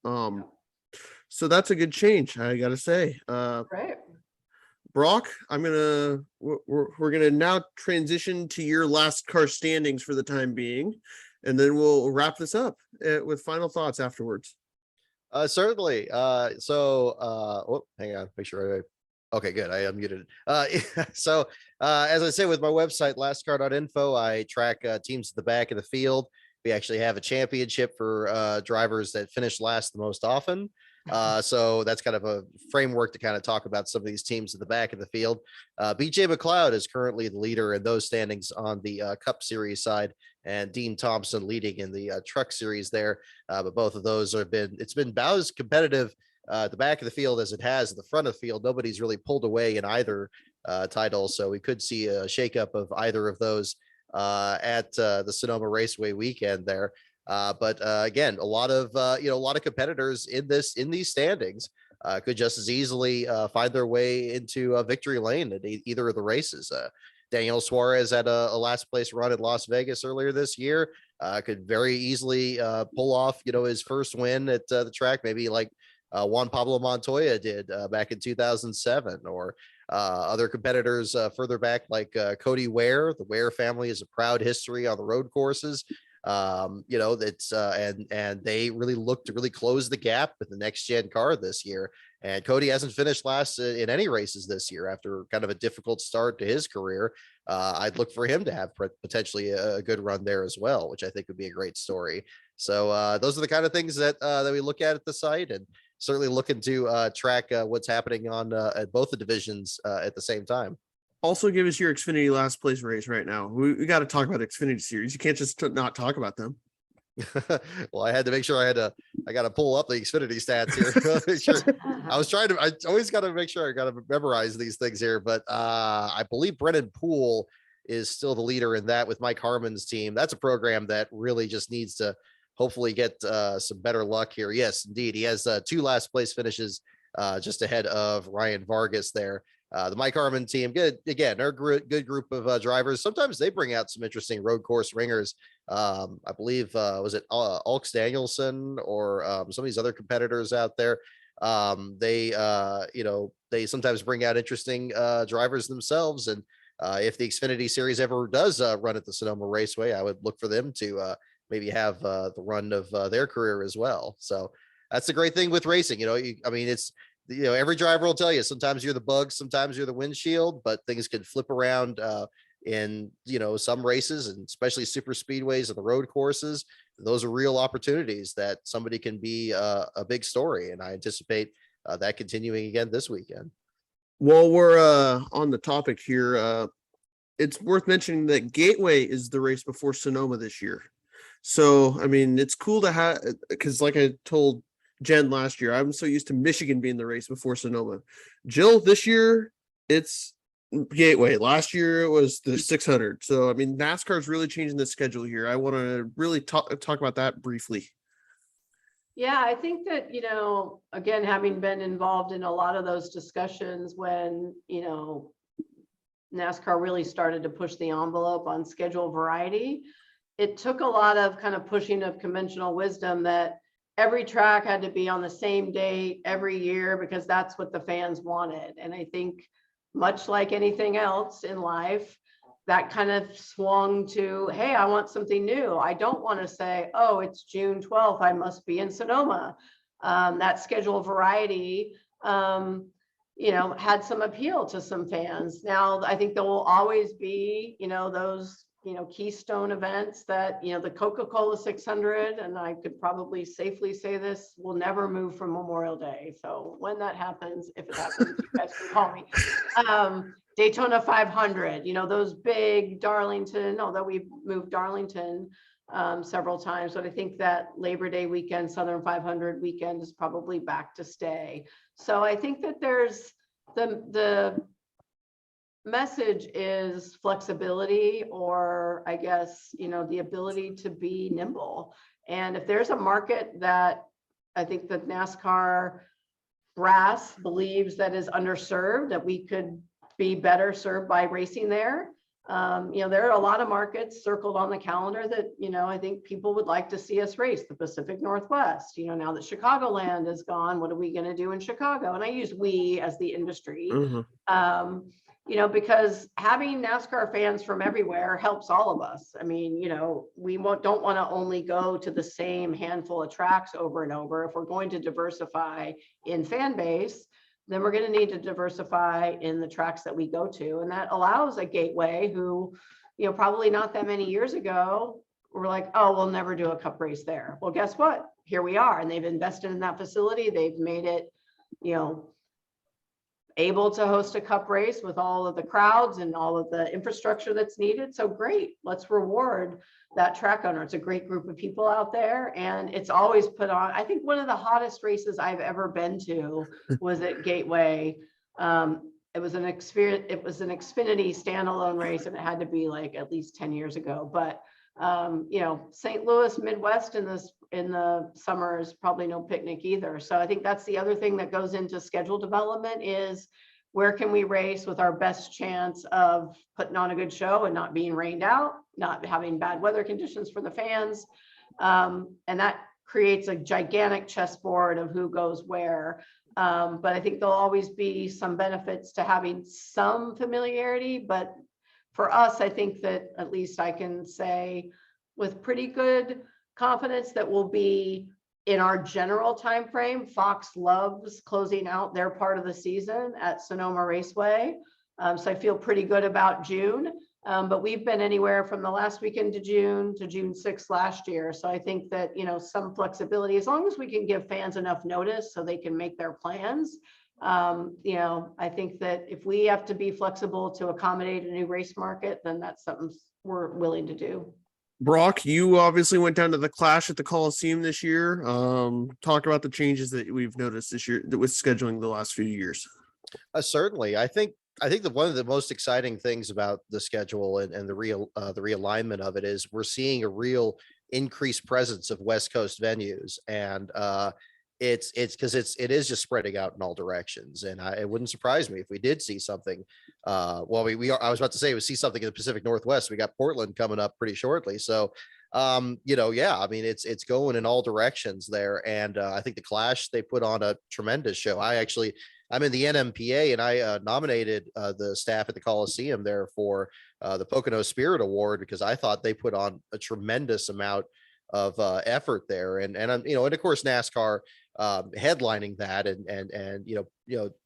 So that's a good change, I gotta say. Right. Brock, we're gonna now transition to your last car standings for the time being, and then we'll wrap this up with final thoughts afterwards. Certainly. Hang on, make sure okay, good. I unmuted. So as I said, with my website, LASTCAR.Info, I track teams at the back of the field. We actually have a championship for drivers that finish last the most often. So that's kind of a framework to kind of talk about some of these teams at the back of the field. BJ McLeod is currently the leader in those standings on the Cup Series side, and Dean Thompson leading in the Truck Series there. But both of those it's been about as competitive at the back of the field as it has at the front of the field. Nobody's really pulled away in either title, so we could see a shakeup of either of those at the Sonoma Raceway weekend there. But again, a lot of competitors in these standings could just as easily find their way into a victory lane at either of the races. Daniel Suarez had a last place run at Las Vegas earlier this year, could very easily pull off, his first win at the track, maybe like Juan Pablo Montoya did back in 2007, or other competitors further back like Cody Ware. The Ware family is a proud history on the road courses. That's and they really look to really close the gap with the next gen car this year. And Cody hasn't finished last in any races this year after kind of a difficult start to his career. I'd look for him to have potentially a good run there as well, which I think would be a great story. So those are the kind of things that we look at the site, and certainly looking to track what's happening on at both the divisions at the same time. Also, give us your Xfinity last place race right now. We got to talk about Xfinity Series. You can't just not talk about them. Well, I had to make sure I got to pull up the Xfinity stats here. Sure. I always got to make sure I got to memorize these things here, but I believe Brennan Poole is still the leader in that with Mike Harmon's team. That's a program that really just needs to hopefully get some better luck here. Yes, indeed. He has 2 last place finishes just ahead of Ryan Vargas there. The Mike Harmon team, good again, they're a good group of drivers. Sometimes they bring out some interesting road course ringers. I believe was it Alex Danielson or some of these other competitors out there. They sometimes bring out interesting drivers themselves. And if the Xfinity Series ever does run at the Sonoma Raceway, I would look for them to maybe have the run of their career as well. So that's the great thing with racing. It's every driver will tell you sometimes you're the bug, sometimes you're the windshield, but things can flip around in some races, and especially super speedways and the road courses. Those are real opportunities that somebody can be a big story, and I anticipate that continuing again this weekend. While we're on the topic here, it's worth mentioning that Gateway is the race before Sonoma this year. So it's cool to have, because like I told Jen last year, I'm so used to Michigan being the race before Sonoma. Jill, this year it's Gateway. Last year it was the 600. So I mean, NASCAR is really changing the schedule here. I want to really talk about that briefly. Yeah, I think that, again, having been involved in a lot of those discussions when, NASCAR really started to push the envelope on schedule variety, it took a lot of kind of pushing of conventional wisdom that every track had to be on the same date every year because that's what the fans wanted. And I think much like anything else in life, that kind of swung to, hey, I want something new. I don't want to say, oh, it's June 12th, I must be in Sonoma. That schedule variety, had some appeal to some fans. Now, I think there will always be, those, keystone events that, the Coca-Cola 600, and I could probably safely say this, will never move from Memorial Day. So when that happens, if it happens, you guys can call me. Daytona 500, those big Darlington, although we've moved Darlington several times, but I think that Labor Day weekend, Southern 500 weekend is probably back to stay. So I think that there's the message is flexibility, or I guess, the ability to be nimble. And if there's a market that I think that NASCAR brass believes that is underserved, that we could be better served by racing there. There are a lot of markets circled on the calendar that, I think people would like to see us race. The Pacific Northwest, now that Chicagoland is gone, what are we going to do in Chicago? And I use we as the industry, because having NASCAR fans from everywhere helps all of us. I mean, we don't want to only go to the same handful of tracks over and over. If we're going to diversify in fan base, then we're going to need to diversify in the tracks that we go to. And that allows a Gateway who, probably not that many years ago, were like, oh, we'll never do a cup race there. Well, guess what? Here we are. And they've invested in that facility. They've made it, able to host a cup race with all of the crowds and all of the infrastructure that's needed. So great, let's reward that track owner. It's a great group of people out there, and it's always put on. I think one of the hottest races I've ever been to was at Gateway. It was an experience. It was an Xfinity standalone race, and it had to be like at least 10 years ago. But St. Louis Midwest in the summer is probably no picnic either. So I think that's the other thing that goes into schedule development is where can we race with our best chance of putting on a good show and not being rained out, not having bad weather conditions for the fans. And that creates a gigantic chessboard of who goes where. But I think there'll always be some benefits to having some familiarity, but for us, I think that at least I can say with pretty good confidence that we'll be in our general time frame. Fox loves closing out their part of the season at Sonoma Raceway. So I feel pretty good about June. But we've been anywhere from the last weekend to June 6th last year. So I think that, some flexibility, as long as we can give fans enough notice so they can make their plans. I think that if we have to be flexible to accommodate a new race market, then that's something we're willing to do. Brock, you obviously went down to the Clash at the Coliseum this year. Talk about the changes that we've noticed this year with scheduling the last few years. Certainly. I think that one of the most exciting things about the schedule and the realignment of it is we're seeing a real increased presence of West Coast venues, and it's because it is just spreading out in all directions. And it wouldn't surprise me if we did see something. I was about to say we see something in the Pacific Northwest. We got Portland coming up pretty shortly. So, I mean, it's going in all directions there. And I think the Clash, they put on a tremendous show. I'm in the NMPA, and I nominated the staff at the Coliseum there for the Pocono Spirit Award because I thought they put on a tremendous amount of effort there. And of course NASCAR headlining that and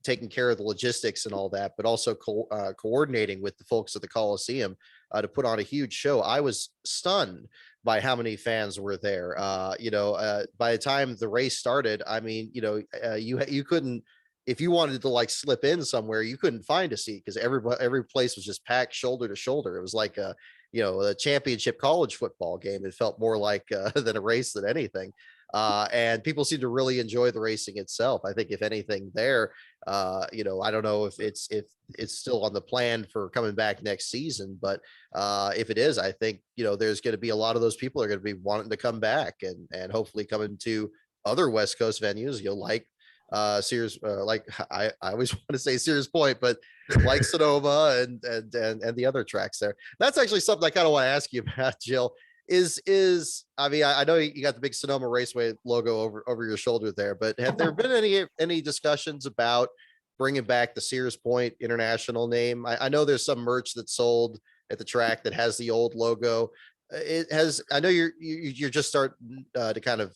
taking care of the logistics and all that, but also coordinating with the folks at the Coliseum to put on a huge show. I was stunned by how many fans were there. By the time the race started, I mean, you couldn't, if you wanted to like slip in somewhere, you couldn't find a seat because every place was just packed shoulder to shoulder. It was like a championship college football game. It felt more like than a race than anything. And people seem to really enjoy the racing itself. I think if anything there, you know, I don't know if it's still on the plan for coming back next season, but if it is, I think, you know, there's going to be a lot of those people are going to be wanting to come back and hopefully coming to other West Coast venues. You'll like Sears, like I always want to say Sears Point, but like Sonoma and the other tracks there. That's actually something I kind of want to ask you about, Jill. I mean, I know you got the big Sonoma Raceway logo over your shoulder there, but have there been any discussions about bringing back the Sears Point International name? I know there's some merch that's sold at the track that has the old logo. It has. I know you're just starting to kind of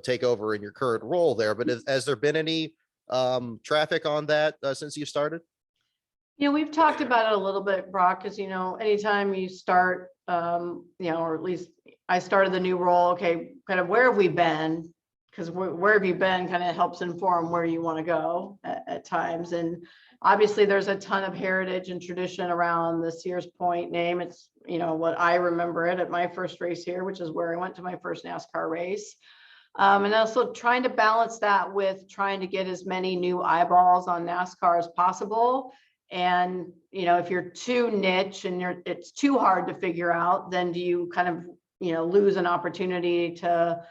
take over in your current role there, but has there been any traffic on that since you started? You know, we've talked about it a little bit, Brock, because, you know, anytime you start, you know, or at least I started the new role, okay, kind of where have we been? Because where have you been kind of helps inform where you want to go at times. And obviously there's a ton of heritage and tradition around the Sears Point name. It's, you know, what I remember it at my first race here, which is where I went to my first NASCAR race. And also trying to balance that with trying to get as many new eyeballs on NASCAR as possible. And, you know, if you're too niche and it's too hard to figure out, then do you kind of, you know, lose an opportunity to,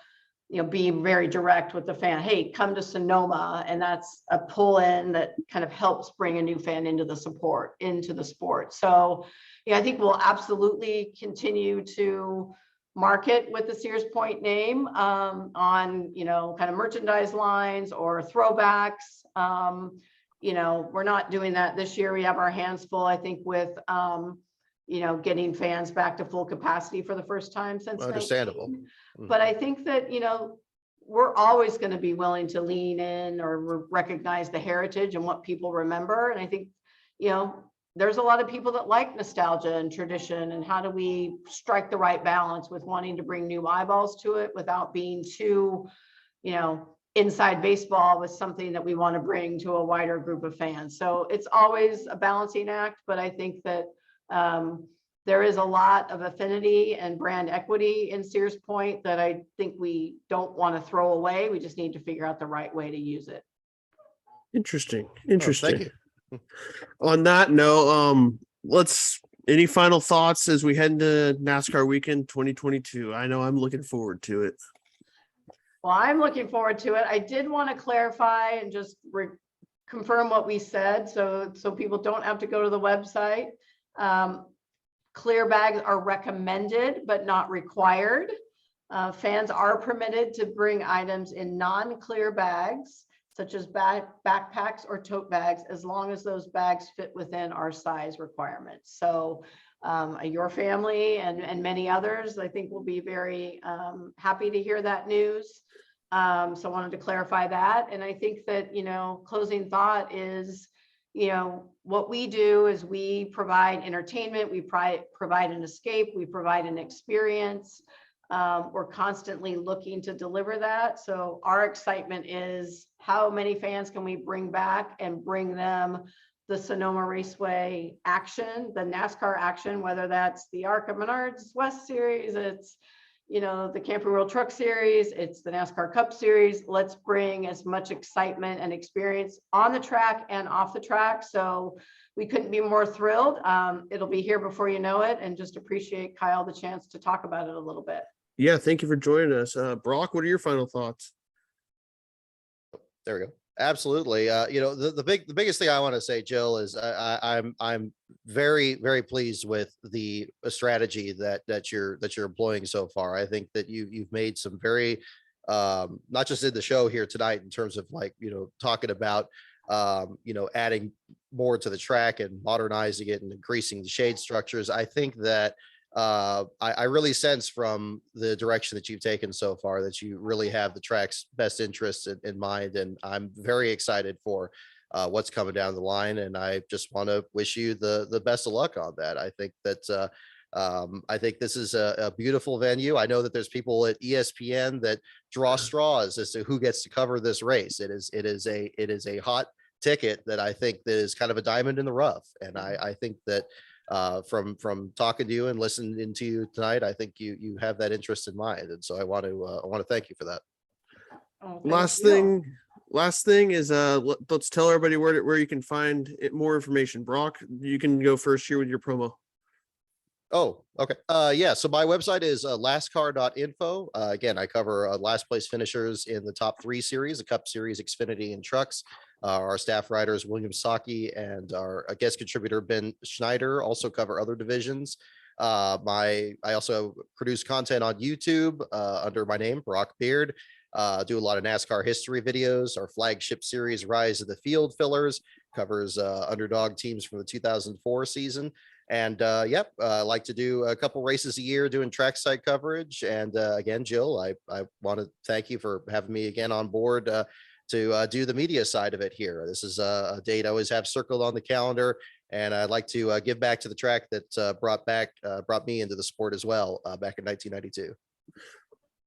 you know, be very direct with the fan. Hey, come to Sonoma. And that's a pull in that kind of helps bring a new fan into the sport. So, yeah, I think we'll absolutely continue to market with the Sears Point name on, you know, kind of merchandise lines or throwbacks. You know, we're not doing that this year. We have our hands full, I think, with, you know, getting fans back to full capacity for the first time since Understandable. 19. But I think that, you know, we're always going to be willing to lean in or recognize the heritage and what people remember. And I think, you know, there's a lot of people that like nostalgia and tradition, and how do we strike the right balance with wanting to bring new eyeballs to it without being too, you know, inside baseball with something that we want to bring to a wider group of fans. So it's always a balancing act, but I think that there is a lot of affinity and brand equity in Sears Point that I think we don't want to throw away. We just need to figure out the right way to use it. Interesting. Oh, thank you. On that note, any final thoughts as we head into NASCAR weekend 2022? I know I'm looking forward to it. Well, I'm looking forward to it. I did want to clarify and just confirm what we said, so people don't have to go to the website. Clear bags are recommended, but not required. Fans are permitted to bring items in non-clear bags, such as backpacks or tote bags, as long as those bags fit within our size requirements. So your family and many others, I think, will be very happy to hear that news. So I wanted to clarify that. And I think that, you know, closing thought is, you know, what we do is we provide entertainment, we provide an escape, we provide an experience. We're constantly looking to deliver that. So our excitement is how many fans can we bring back and bring them the Sonoma Raceway action, the NASCAR action, whether that's the ARCA Menards West Series, it's, you know, the Camping World Truck Series, it's the NASCAR Cup Series. Let's bring as much excitement and experience on the track and off the track. So we couldn't be more thrilled. It'll be here before you know it, and just appreciate, Kyle, the chance to talk about it a little bit. Yeah, thank you for joining us. Brock, what are your final thoughts? There we go. Absolutely. You know, the biggest thing I want to say, Jill, is I'm very, very pleased with the strategy that you're employing so far. I think that you've made some very not just in the show here tonight in terms of, like, you know, talking about you know, adding more to the track and modernizing it and increasing the shade structures. I think that I really sense from the direction that you've taken so far that you really have the track's best interests in mind, and I'm very excited for what's coming down the line. And I just want to wish you the best of luck on that. I think that I think this is a beautiful venue. I know that there's people at ESPN that draw straws as to who gets to cover this race. It is a hot ticket that I think that is kind of a diamond in the rough, and I think that from talking to you and listening to you tonight, I think you have that interest in mind, and so I want to thank you for that. Oh, thank Last you. thing is let's tell everybody where you can find more information. Brock, you can go first here with your promo. Oh, okay. Yeah. So my website is LASTCAR.Info. Again, I cover last place finishers in the top 3 series, the Cup Series, Xfinity, and Trucks. Our staff writers, William Saki and our guest contributor, Ben Schneider, also cover other divisions. I also produce content on YouTube under my name, Brock Beard. Do a lot of NASCAR history videos. Our flagship series, Rise of the Field Fillers, covers underdog teams from the 2004 season. And I like to do a couple races a year doing trackside coverage. And again, Jill, I want to thank you for having me again on board to do the media side of it here. This is a date I always have circled on the calendar, and I'd like to give back to the track that brought me into the sport as well back in 1992.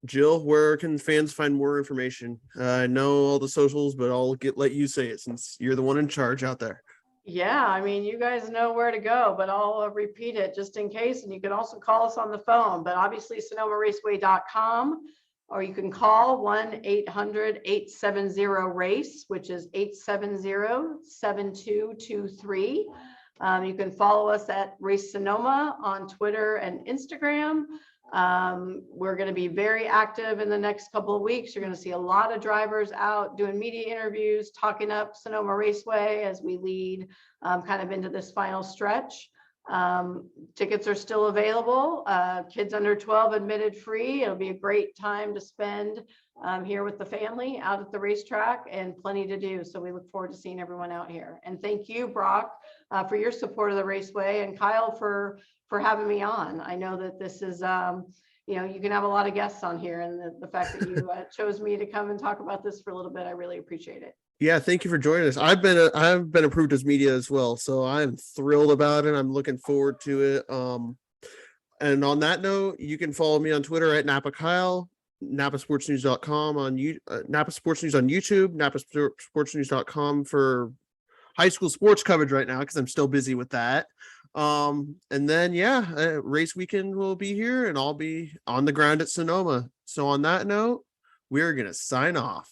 Jill, where can fans find more information? I know all the socials, but I'll let you say it since you're the one in charge out there. Yeah, I mean, you guys know where to go, but I'll repeat it just in case. And you can also call us on the phone, but obviously SonomaRaceway.com, or you can call 1-800-870-RACE, which is 870-7223. You can follow us at Race Sonoma on Twitter and Instagram. We're going to be very active in the next couple of weeks. You're going to see a lot of drivers out doing media interviews, talking up Sonoma Raceway as we lead kind of into this final stretch. Tickets are still available. Kids under 12 admitted free. It'll be a great time to spend here with the family out at the racetrack, and plenty to do. So we look forward to seeing everyone out here. And thank you, Brock, for your support of the Raceway, and Kyle for having me on. I know that this is, you can have a lot of guests on here, and the fact that you chose me to come and talk about this for a little bit, I really appreciate it. Yeah, thank you for joining us. I've been approved as media as well, so I'm thrilled about it. I'm looking forward to it. And on that note, you can follow me on Twitter at Napa Kyle, NapaSportsNews.com on Napa Sports News on YouTube, NapaSportsNews.com for high school sports coverage right now because I'm still busy with that. And then race weekend will be here, and I'll be on the ground at Sonoma. So on that note, we're gonna sign off.